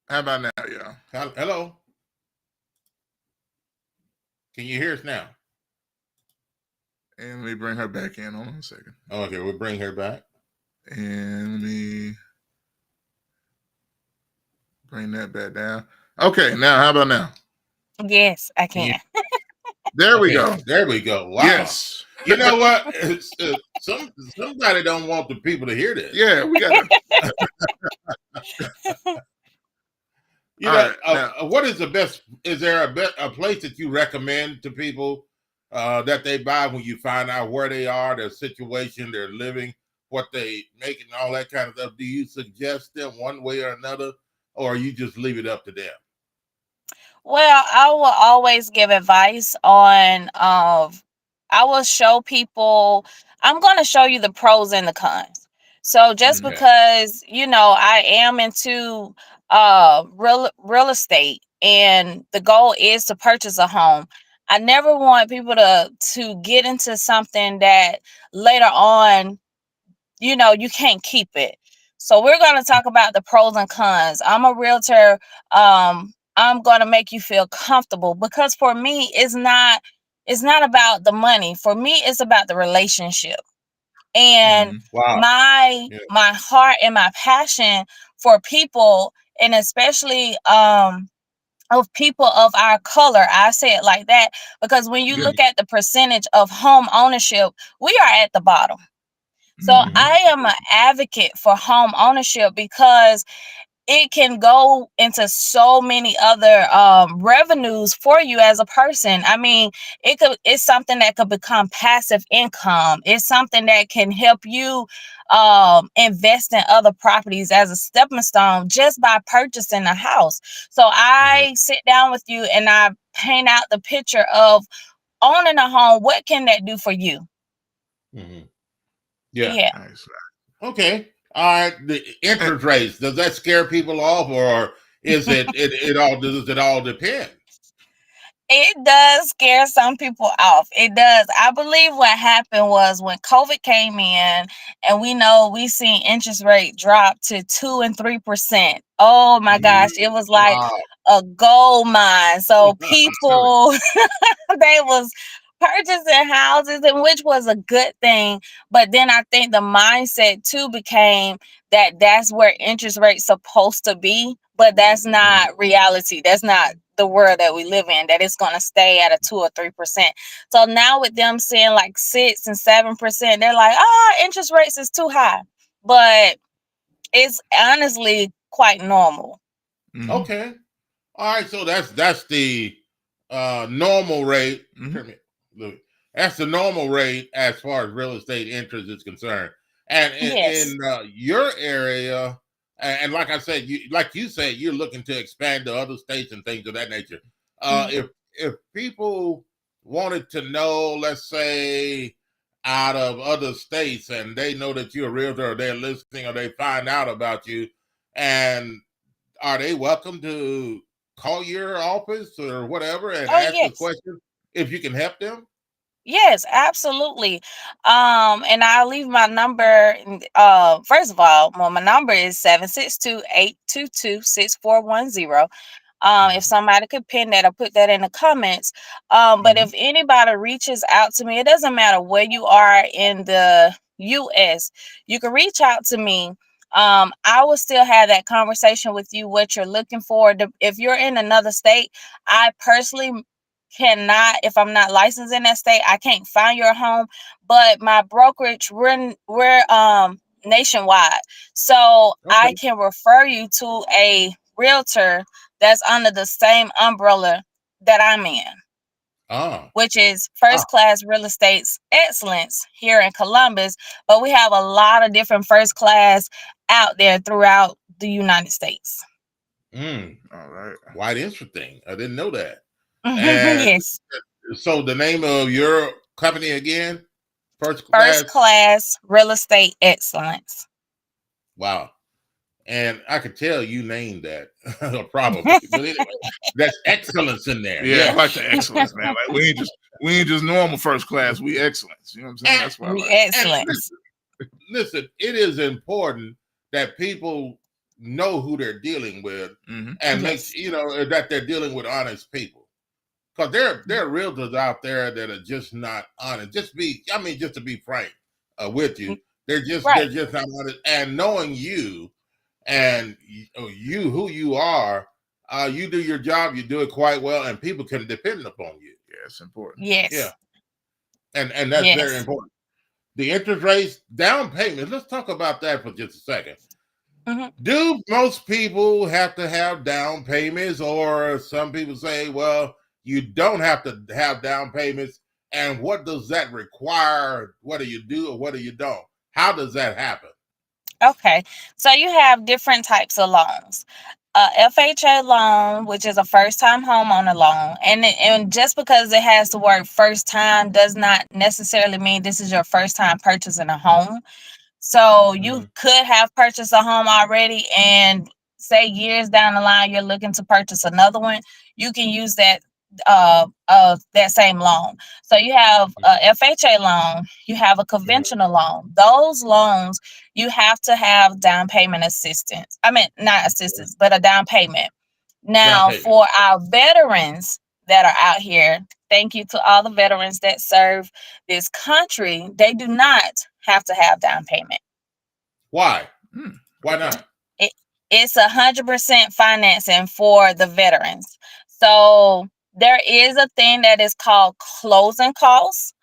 How about now, y'all? Hello, can you hear us now? And let me bring her back in. Hold on a second. Okay, we'll bring her back. And let me bring that back down. Okay, now how about now? yes, I can. There we go. There we go. Wow. Yes. You know what? Somebody don't want the people to hear this. Yeah, we got What is the best? Is there a place that you recommend to people that they buy when you find out where they are, their situation, their living, what they make, and all that kind of stuff? Do you suggest them one way or another, or you just leave it up to them? Well, I will always give advice on I will show people, I'm going to show you the pros and the cons. So just Okay. because, I am into real estate and the goal is to purchase a home, I never want people to get into something that later on you can't keep it. So we're going to talk about the pros and cons. I'm a realtor. I'm going to make you feel comfortable because for me, it's not about the money. For me, it's about the relationship and Wow. my Yeah. my heart and my passion for people, and especially of people of our color. I say it like that because when you look at the percentage of home ownership, we are at the bottom. So I am an advocate for home ownership because it can go into so many other revenues for you as a person. I mean, it's something that could become passive income. It's something that can help you invest in other properties as a stepping stone just by purchasing a house. So I sit down with you and I paint out the picture of owning a home. What can that do for you? Yeah. Yeah. Nice. Okay. All right. The interest rates, does that scare people off, or is does it all depend? It does scare some people off. It does. I believe what happened was when COVID came in, and we seen interest rate drop to 2 and 3%. Oh my gosh, it was like Wow. a gold mine. So Really? people they was purchasing houses, and which was a good thing. But then I think the mindset too became that that's where interest rates supposed to be, but that's not reality. That's not the world that we live in, that it's going to stay at a 2 or 3%. So now with them saying like 6 and 7%, they're like, interest rates is too high. But it's honestly quite normal. Okay. All right. So that's the normal rate. Look, that's the normal rate as far as real estate interest is concerned. And Yes. in your area, and like I said, you said, you're looking to expand to other states and things of that nature. If people wanted to know, let's say, out of other states, and they know that you're a realtor, or they're listening, or they find out about you, and are they welcome to call your office or whatever and Oh, ask a yes. question if you can help them? Yes, absolutely. And I'll leave my number. First of all, well, my number is 762-822-6410. If somebody could pin that or put that in the comments. But if anybody reaches out to me, it doesn't matter where you are in the US, you can reach out to me. I will still have that conversation with you, what you're looking for. If you're in another state, I personally cannot, if I'm not licensed in that state, I can't find your home. But my brokerage, we're nationwide, so I Okay. can refer you to a realtor that's under the same umbrella that I'm in, Ah. which is First Class Real Estate's Excellence here in Columbus. But we have a lot of different first class out there throughout the United States. All right. Quite interesting. I didn't know that. And Yes. so the name of your company again? First First Class. Class Real Estate Excellence. Wow. And I could tell you named that probably, but anyway, that's excellence in there. Yeah, Yeah. I like the excellence, man. Like we ain't just normal first class. We excellence. You know what I'm saying? That's what I like. Excellence. Listen, it is important that people know who they're dealing with, and make that they're dealing with honest people. Because there are realtors out there that are just not honest. Just to be frank with you, they're just not honest. And knowing you and you who you are, you do your job, you do it quite well, and people can depend upon you. Yeah, it's important. Yes. Yeah, and that's very important. The interest rates, down payments. Let's talk about that for just a second. Do most people have to have down payments, or some people say, well, you don't have to have down payments? And what does that require? What do you do, or what do you don't? How does that happen? Okay, so you have different types of loans. FHA loan, which is a first-time homeowner loan, and just because it has the word first time does not necessarily mean this is your first time purchasing a home. So you could have purchased a home already, and say years down the line you're looking to purchase another one, you can use that same loan. So you have a FHA loan, you have a conventional loan. Those loans, you have to have down payment assistance. I mean, not assistance, but a down payment. Now, for our veterans that are out here, thank you to all the veterans that serve this country, they do not have to have down payment. Why? Why not? It's 100% financing for the veterans. So there is a thing that is called closing costs.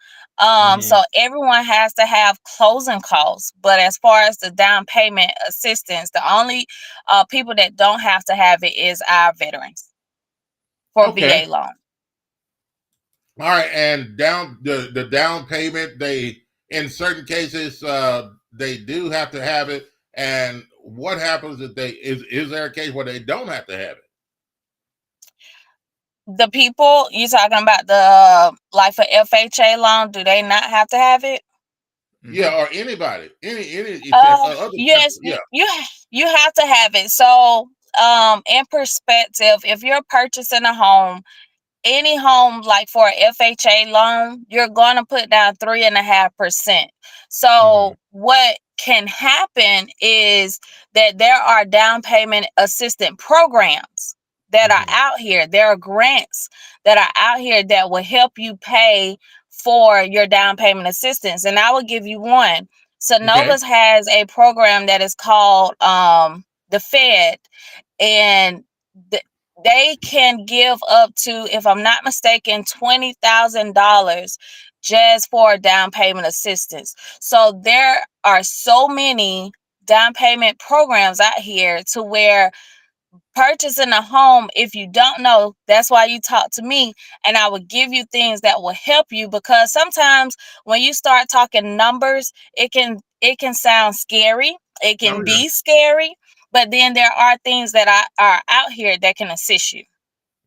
So everyone has to have closing costs, but as far as the down payment assistance, the only people that don't have to have it is our veterans for VA loan. All right, and the down payment, they in certain cases they do have to have it. And what happens if is there a case where they don't have to have it? The people you talking about, the like for FHA loan, do they not have to have it? Yeah, or anybody, any other Yes, yeah. you have to have it. So, in perspective, if you're purchasing a home, any home, like for a FHA loan, you're going to put down 3.5%. So what can happen is that there are down payment assistance programs that are out here. There are grants that are out here that will help you pay for your down payment assistance. And I will give you one. Synovus has a program that is called the Fed, and they can give up to, if I'm not mistaken, $20,000 just for down payment assistance. So there are so many down payment programs out here to where purchasing a home, if you don't know, that's why you talk to me, and I will give you things that will help you, because sometimes when you start talking numbers, it can sound scary. It can be scary, but then there are things that are out here that can assist you.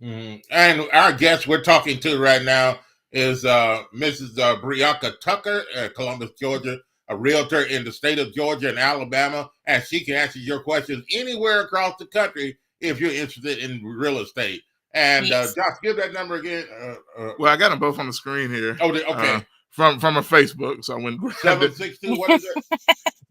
And our guest we're talking to right now is Mrs. Brianka Tucker, Columbus, Georgia, a realtor in the state of Georgia and Alabama, and she can answer your questions anywhere across the country if you're interested in real estate. And Josh, give that number again. Well, I got them both on the screen here. Oh, okay. From a Facebook, so I went 762. What is it?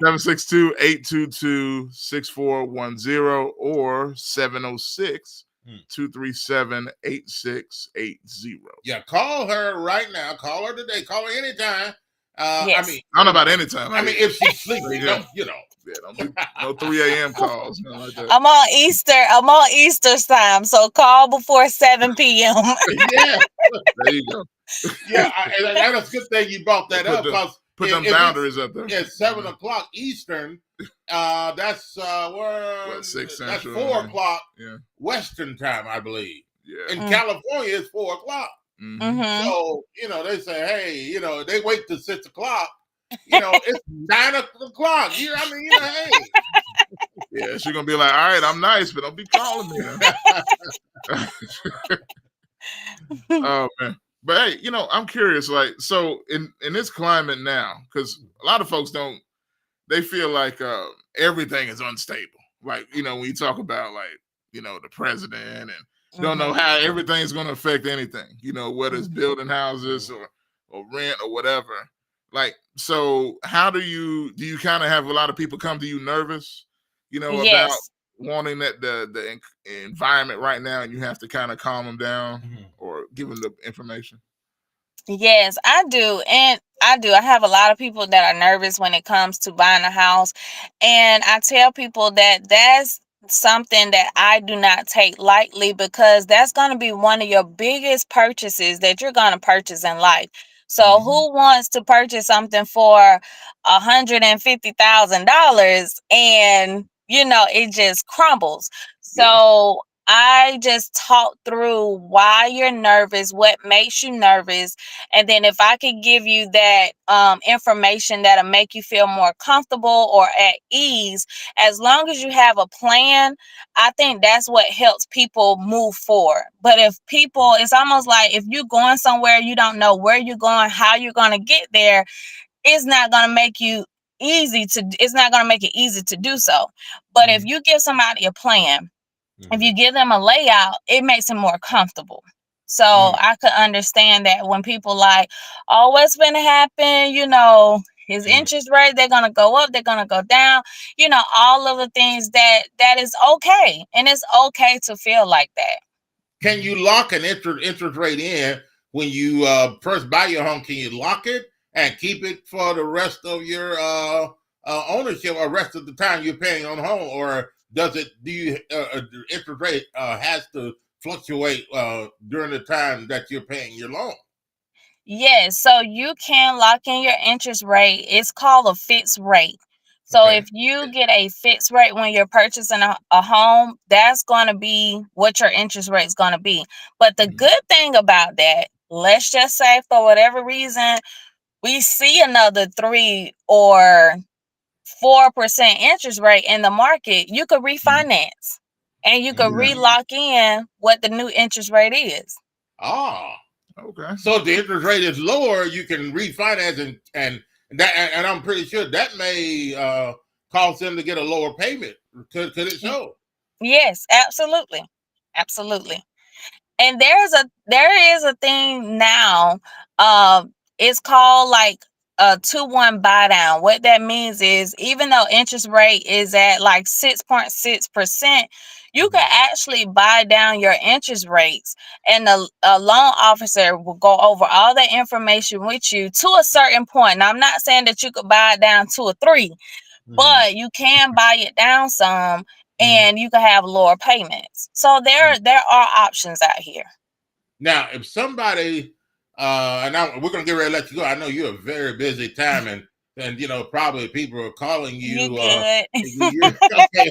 762-822-6410 or 706-237-8680. Yeah, call her right now. Call her today. Call her anytime. Yes. I don't know about anytime. I mean, if she's sleeping, don't. Yeah, don't do no 3 a.m. calls. Like that. I'm on Easter time, so call before 7 p.m. Yeah. There you go. Yeah, and that's a good thing you brought that up, because put them boundaries up there. At 7 o'clock Eastern, that's 6 Central. That's 4 o'clock Western time, I believe. Yeah. In California, it's 4 o'clock. So they say, hey, they wait till 6 o'clock. It's 9 o'clock. Hey. Yeah, she's gonna be like, all right, I'm nice, but don't be calling me. Oh man. But hey, I'm curious, like, so in this climate now, because a lot of folks they feel like everything is unstable. Like, when you talk about, like, the president, and don't know how everything's going to affect anything, whether it's building houses or rent or whatever. Like, so how do you kind of have a lot of people come to you nervous, about wanting that the environment right now, and you have to kind of calm them down or give them the information? Yes, I do. And I have a lot of people that are nervous when it comes to buying a house. And I tell people that that's something that I do not take lightly, because that's going to be one of your biggest purchases that you're going to purchase in life. So who wants to purchase something for $150,000 and, it just crumbles? So I just talk through why you're nervous, what makes you nervous. And then if I could give you that information that'll make you feel more comfortable or at ease, as long as you have a plan, I think that's what helps people move forward. But if people, it's almost like if you're going somewhere, you don't know where you're going, how you're going to get there, it's not going to make it easy to do so. But if you give somebody a plan, if you give them a layout, it makes them more comfortable. So I could understand that when people like, oh, what's going to happen? His interest rate, they're going to go up, they're going to go down, all of the things that is okay. And it's okay to feel like that. Can you lock an interest rate in when you first buy your home? Can you lock it and keep it for the rest of your ownership, or rest of the time you're paying on home? Or the interest rate has to fluctuate during the time that you're paying your loan? Yes, so you can lock in your interest rate. It's called a fixed rate. So if you get a fixed rate when you're purchasing a home, that's going to be what your interest rate is going to be. But the good thing about that, let's just say for whatever reason, we see another 3 or 4% interest rate in the market, you could refinance and you could re-lock in what the new interest rate is. Okay. So if the interest rate is lower, you can refinance and And I'm pretty sure that may cause them to get a lower payment. Could it show? Yes, absolutely. Absolutely. And there is a thing now. It's called like a 2-1 buy down. What that means is even though interest rate is at like 6.6%, you can actually buy down your interest rates, and a loan officer will go over all that information with you to a certain point. Now, I'm not saying that you could buy it down to a 3, but you can buy it down some, and you can have lower payments. So there are options out here. Now, if somebody, and we're going to get ready to let you go. I know you're a very busy time, and you know probably people are calling you. You good? Okay.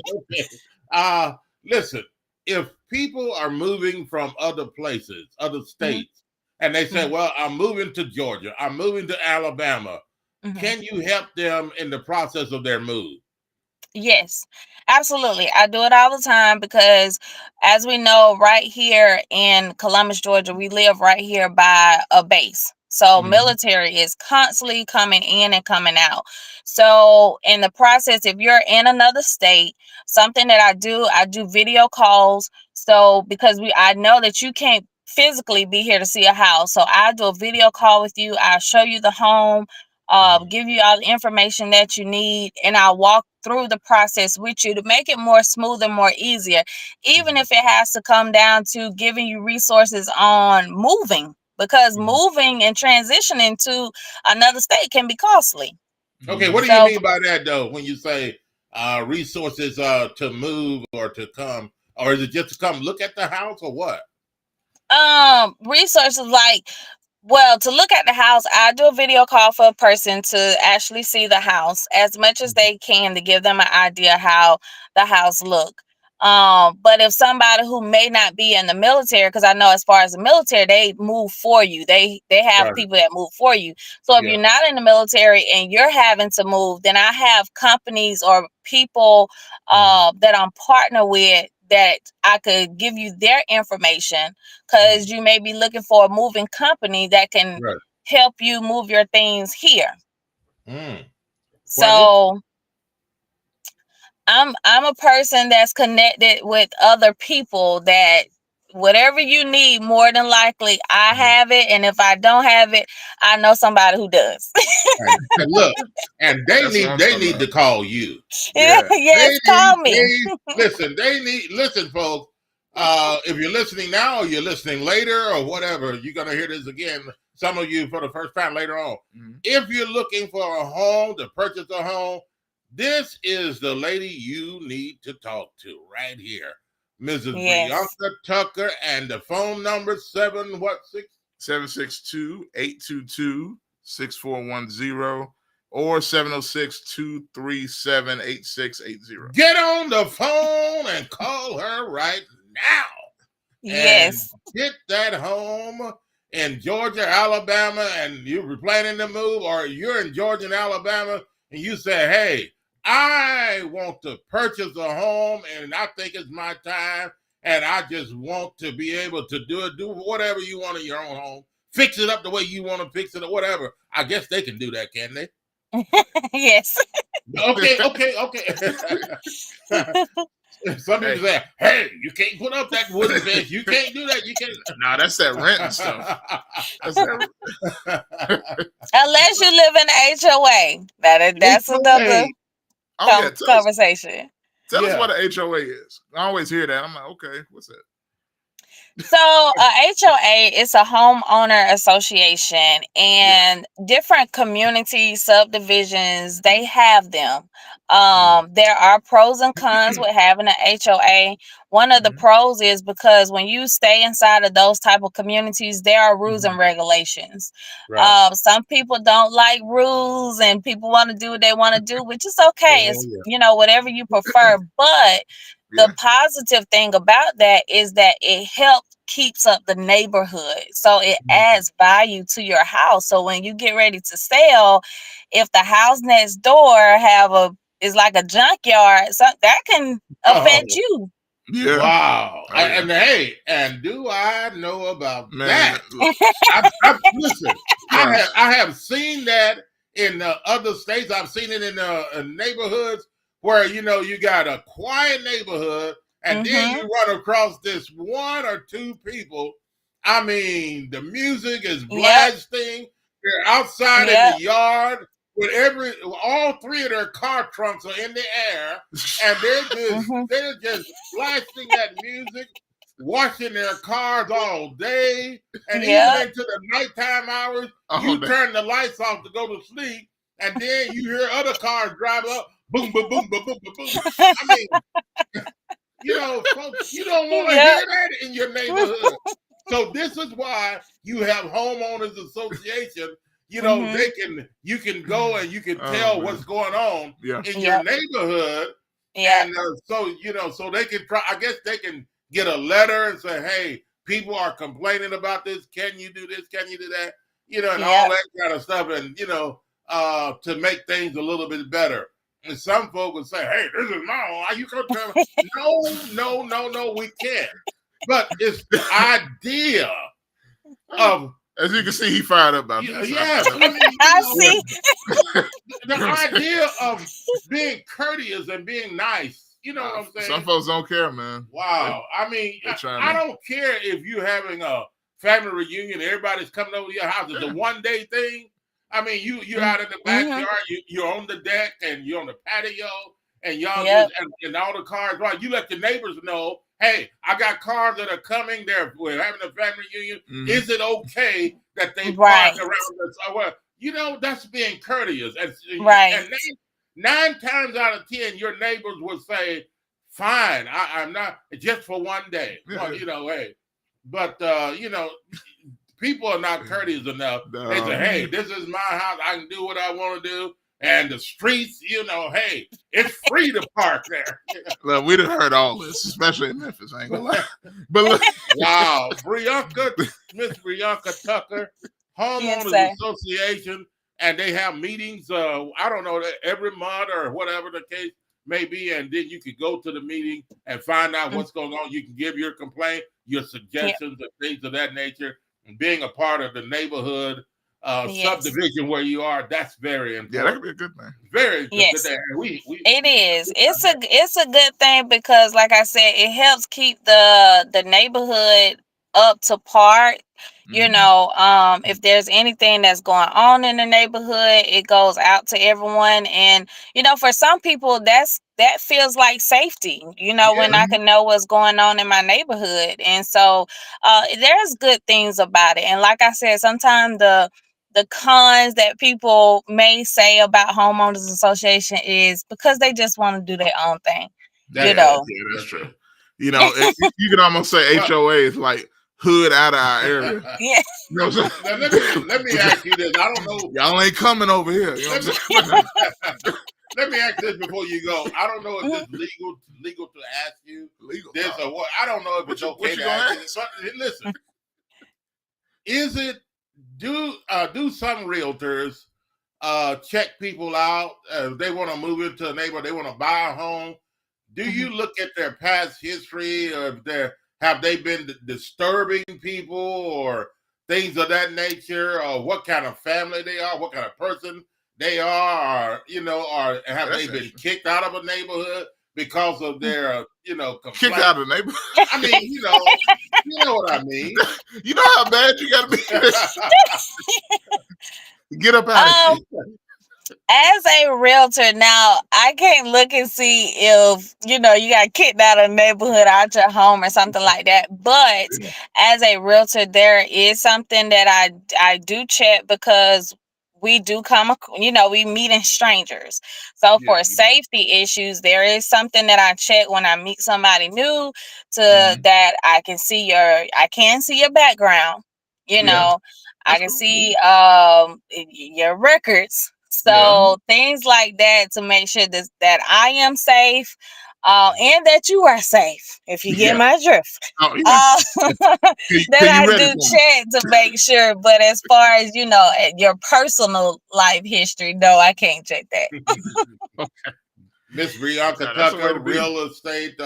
Listen, if people are moving from other places, other states, and they say, "Well, I'm moving to Georgia, I'm moving to Alabama," can you help them in the process of their move? Yes, absolutely. I do it all the time because, as we know, right here in Columbus, Georgia, we live right here by a base. So military is constantly coming in and coming out. So in the process, if you're in another state, something that I do video calls. So because I know that you can't physically be here to see a house. So I do a video call with you. I'll show you the home, give you all the information that you need, and I'll walk through the process with you to make it more smooth and more easier, even if it has to come down to giving you resources on moving, because moving and transitioning to another state can be costly. Okay, what do you mean by that though when you say resources to move or to come, or is it just to come look at the house or what? Resources like, well, to look at the house, I do a video call for a person to actually see the house as much as they can to give them an idea how the house look. But if somebody who may not be in the military, because I know as far as the military, they move for you. They have people that move for you. So if you're not in the military and you're having to move, then I have companies or people that I'm partner with that I could give you their information, because you may be looking for a moving company that can help you move your things here. So I'm a person that's connected with other people that whatever you need, more than likely I have it, and if I don't have it, I know somebody who does. And look, and they need to call you. Yes, call me. Listen, folks. If you're listening now or you're listening later or whatever, you're gonna hear this again. Some of you for the first time later on. If you're looking for a home to purchase a home, this is the lady you need to talk to right here, Mrs. Brianka Tucker, and the phone number 762-822-6410 or 706-237-8680. Get on the phone and call her right now. Yes. And get that home in Georgia, Alabama, and you're planning to move, or you're in Georgia and Alabama, and you say, hey, I want to purchase a home, and I think it's my time, and I just want to be able to do whatever you want in your own home. Fix it up the way you want to fix it or whatever. I guess they can do that, can't they? Yes. Okay. Some people say, hey, you can't put up that wooden fence. You can't do that. You can't. Nah, that's that rent and stuff. Unless you live in an HOA. That's another conversation. Tell us what an HOA is. I always hear that. I'm like, okay, what's that? So a HOA is a homeowner association, and different community subdivisions, they have them. There are pros and cons with having an HOA. One of the pros is because when you stay inside of those type of communities, there are rules and regulations. Some people don't like rules, and people want to do what they want to do, which is okay. It's whatever you prefer. But the positive thing about that is that it keeps up the neighborhood. So it adds value to your house. So when you get ready to sell, if the house next door is like a junkyard, so that can affect you. Yeah. Wow. And do I know about that? Listen, I have seen that in other states. I've seen it in neighborhoods where, you know, you got a quiet neighborhood and then you run across this one or two people. I mean, the music is blasting. They're outside in the yard with all three of their car trunks are in the air, and they're just blasting that music, washing their cars all day, and even into the nighttime hours. You turn the lights off to go to sleep, and then you hear other cars drive up, boom, boom, boom, boom, boom, boom, boom. I mean, you know, folks, you don't want to hear that in your neighborhood. So this is why you have homeowners association. You know, you can go and you can tell what's going on in your neighborhood. And so, you know, so they can try, I guess they can get a letter and say, hey, people are complaining about this. Can you do this? Can you do that? You know, and all that kind of stuff. And, you know, to make things a little bit better. And some folks would say, hey, this is my home. You can tell me. No, we can't. But it's the idea of, as you can see, he fired up about this. Yes, I mean, I see. The idea of being courteous and being nice. You know what I'm saying? Some folks don't care, man. Wow. I mean, I don't care if you're having a family reunion, everybody's coming over to your house. It's a one-day thing. I mean, you're out in the backyard, you're on the deck, and you're on the patio, and y'all and all the cars, right? You let the neighbors know, hey, I got cars that are coming. We're having a family reunion. Is it okay that they park around us? Well, you know, that's being courteous. And 9 times out of 10, your neighbors will say, fine, I'm not, just for one day. Well, you know, hey. But, you know, people are not courteous enough. They say, hey, this is my house. I can do what I want to do. And the streets, you know, hey, it's free to park there. Look, we done heard all this, especially in Memphis. I ain't gonna lie. But look. Wow, Miss Brianka Tucker, Homeowners Association, and they have meetings. I don't know, every month or whatever the case may be, and then you could go to the meeting and find out what's going on. You can give your complaint, your suggestions, and things of that nature. And being a part of the neighborhood subdivision where you are, that's very important. Yeah, that could be a good thing. Very good. Yes. It is. It's a good thing because, like I said, it helps keep the neighborhood up to par. You know, if there's anything that's going on in the neighborhood, it goes out to everyone. And, you know, for some people, that feels like safety, you know, when I can know what's going on in my neighborhood. And so there's good things about it. And like I said, sometimes the cons that people may say about homeowners association is because they just want to do their own thing. You know, yeah, that's true. You know, you can almost say HOA is like hood out of our area. Yeah. You know what I'm saying? Let me ask you this. I don't know. Y'all ain't coming over here. You know what I'm saying? Let me ask this before you go. I don't know if it's legal to ask you this or what. I don't know if it's okay to ask you this. But listen, is it do some realtors check people out if they want to move into a neighborhood, they want to buy a home? Do you look at their past history, or have they been disturbing people or things of that nature, or what kind of family they are, what kind of person they are, or, you know, or have they been kicked out of a neighborhood because of their, you know, complaint? Kicked out of the neighborhood? I mean, you know what I mean. You know how bad you got to be. Get up out of here. As a realtor now, I can't look and see if, you know, you got kicked out of the neighborhood, out your home or something like that. But as a realtor, there is something that I do check because we do come, you know, we meeting strangers. So for safety issues, there is something that I check when I meet somebody new that I can see your background, you know, I can see your records. So things like that to make sure that I am safe and that you are safe, if you get my drift. That I do check to make sure. But as far as, you know, your personal life history, no, I can't check that. Miss Brianka Tucker, real estate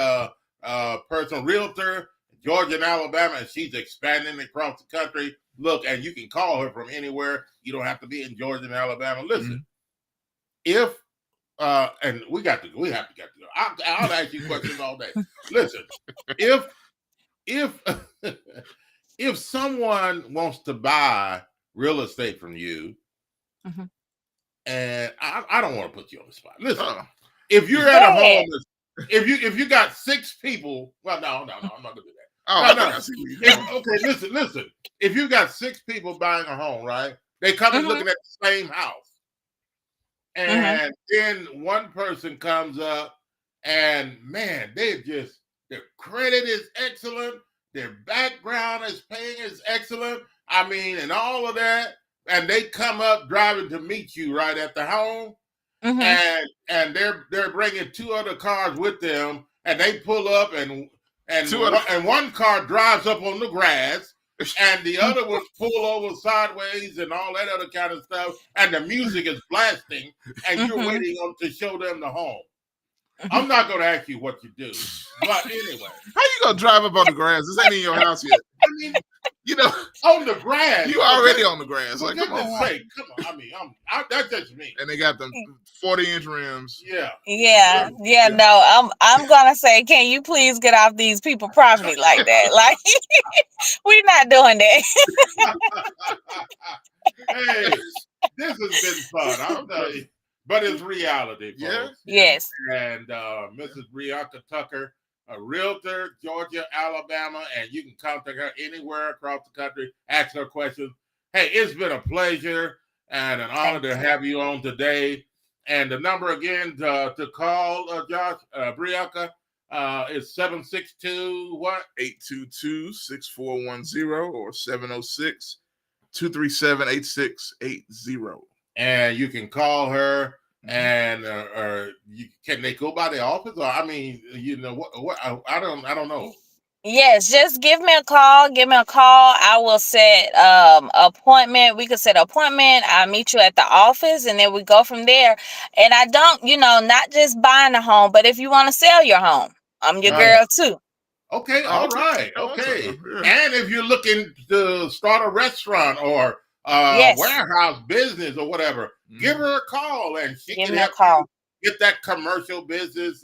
person, realtor, Georgia and Alabama, and she's expanding across the country. Look, and you can call her from anywhere. You don't have to be in Georgia and Alabama. Listen, if and we have to go. I'll ask you questions all day. Listen, if if someone wants to buy real estate from you, and I don't want to put you on the spot. Listen, if you're at a home, if you got 6 people, well, no, I'm not gonna do that. Oh, no. Okay, listen. If you got 6 people buying a home, right? They come and looking at the same house. And then one person comes up and man, their credit is excellent. Their background is paying is excellent. I mean, and all of that. And they come up driving to meet you right at the home. And they're bringing 2 other cars with them. And they pull up and one car drives up on the grass. And the other ones pull over sideways and all that other kind of stuff. And the music is blasting. And you're waiting to show them the home. I'm not going to ask you what you do. But anyway. How you going to drive up on the grass? This ain't in your house yet. I mean, on the grass. You already on the grass. Like, come on. Come on. I mean, that's just me. And they got them 40-inch rims. Yeah. No, I'm gonna say, can you please get off these people property like that? Like, we're not doing that. Hey, this has been fun. I'll tell you. But it's reality, folks. Yes. And Mrs. Brianka Tucker, a realtor, Georgia, Alabama, and you can contact her anywhere across the country. Ask her questions. Hey, it's been a pleasure and an honor to have you on today. And the number again to call, Josh, Brianka, is 762 what? 822-6410 or 706-237-8680. And you can call her, and can they go by the office? Or I mean, what? I don't know. Yes, just give me a call. I will set appointment. We could set an appointment. I'll meet you at the office and then we go from there. And I don't, not just buying a home, but if you want to sell your home, I'm your girl too. Okay, all right. Okay. And if you're looking to start a restaurant or warehouse business or whatever, give her a call and she can help you get that commercial business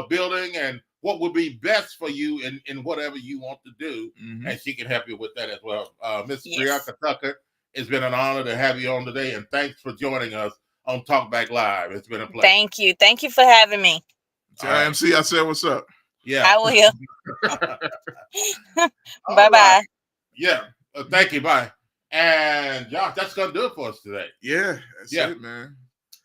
building and what would be best for you in whatever you want to do. And she can help you with that as well. Ms. Brianka Tucker, it's been an honor to have you on today, and thanks for joining us on Talkback Live. It's been a pleasure. Thank you. Thank you for having me. Tell MC I said what's up. Yeah. I will. Bye-bye. Right. Yeah. Thank you. Bye. And Josh, that's going to do it for us today. Yeah. That's it, man.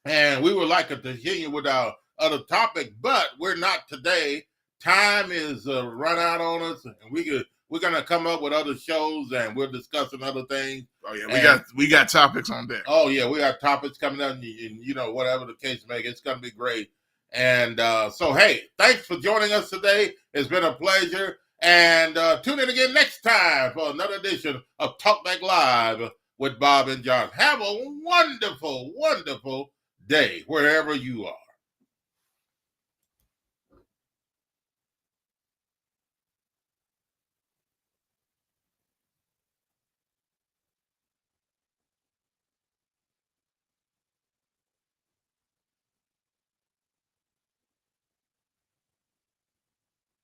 And we would like to continue with our other topic, but we're not today. Time is run out on us, and we're going to come up with other shows, and we're discussing other things. Oh, yeah. We got topics on deck. Oh, yeah. We got topics coming up, and whatever the case may be, it's going to be great. And so, hey, thanks for joining us today. It's been a pleasure. And tune in again next time for another edition of Talkback Live with Bob and John. Have a wonderful, wonderful day wherever you are.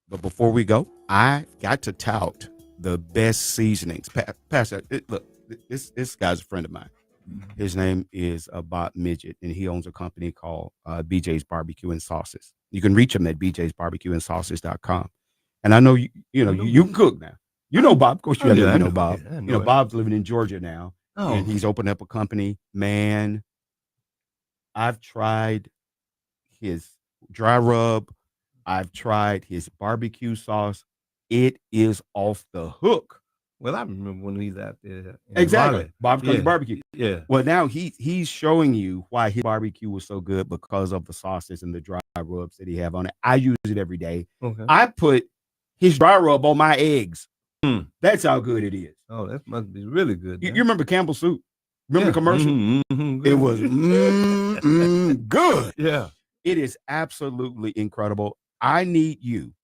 But before we go, I got to tout the best seasonings. Pastor, look, this guy's a friend of mine. His name is Bob Midget, and he owns a company called BJ's Barbecue and Sauces. You can reach him at bjsbarbecueandsauces.com. And I know you can cook now. You know Bob, of course you know Bob. Yeah, Bob's living in Georgia now, and he's opened up a company. Man, I've tried his dry rub. I've tried his barbecue sauce. It is off the hook. Well, I remember when he's out there. Exactly. Bob's Country Barbecue. Yeah. Well, now he's showing you why his barbecue was so good because of the sauces and the dry rubs that he have on it. I use it every day. Okay. I put his dry rub on my eggs. That's how good it is. Oh, that must be really good. You remember Campbell Soup? Remember the commercial? It was good. Yeah. It is absolutely incredible. I need you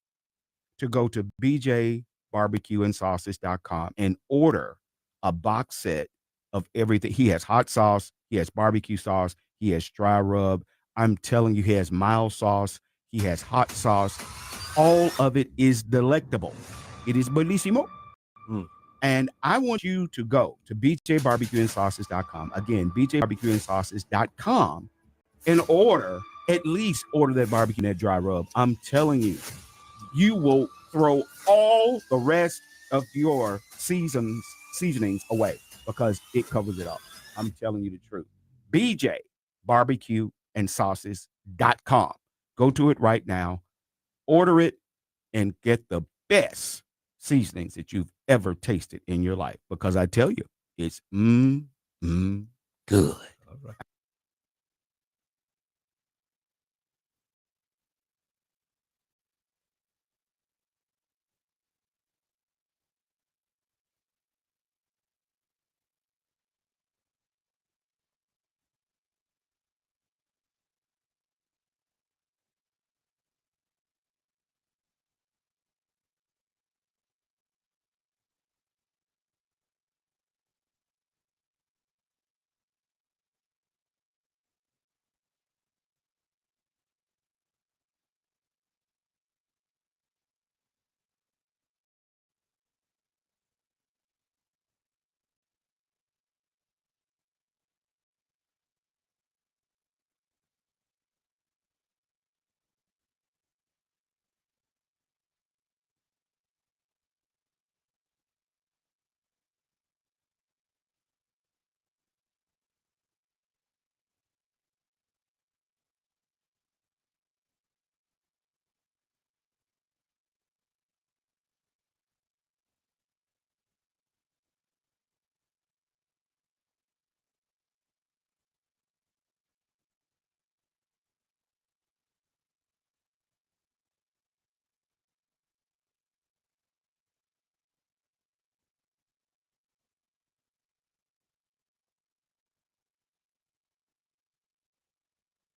to go to bjbarbecueandsauces.com and order a box set of everything. He has hot sauce, he has barbecue sauce, he has dry rub. I'm telling you, he has mild sauce, he has hot sauce. All of it is delectable. It is bellissimo. And I want you to go to bjbarbecueandsauces.com. Again, bjbarbecueandsauces.com and order that barbecue and that dry rub. I'm telling you, you will throw all the rest of your seasonings away because it covers it all. I'm telling you the truth. bjbarbecueandsauces.com. Go to it right now, order it, and get the best seasonings that you've ever tasted in your life. Because I tell you, it's good. All right.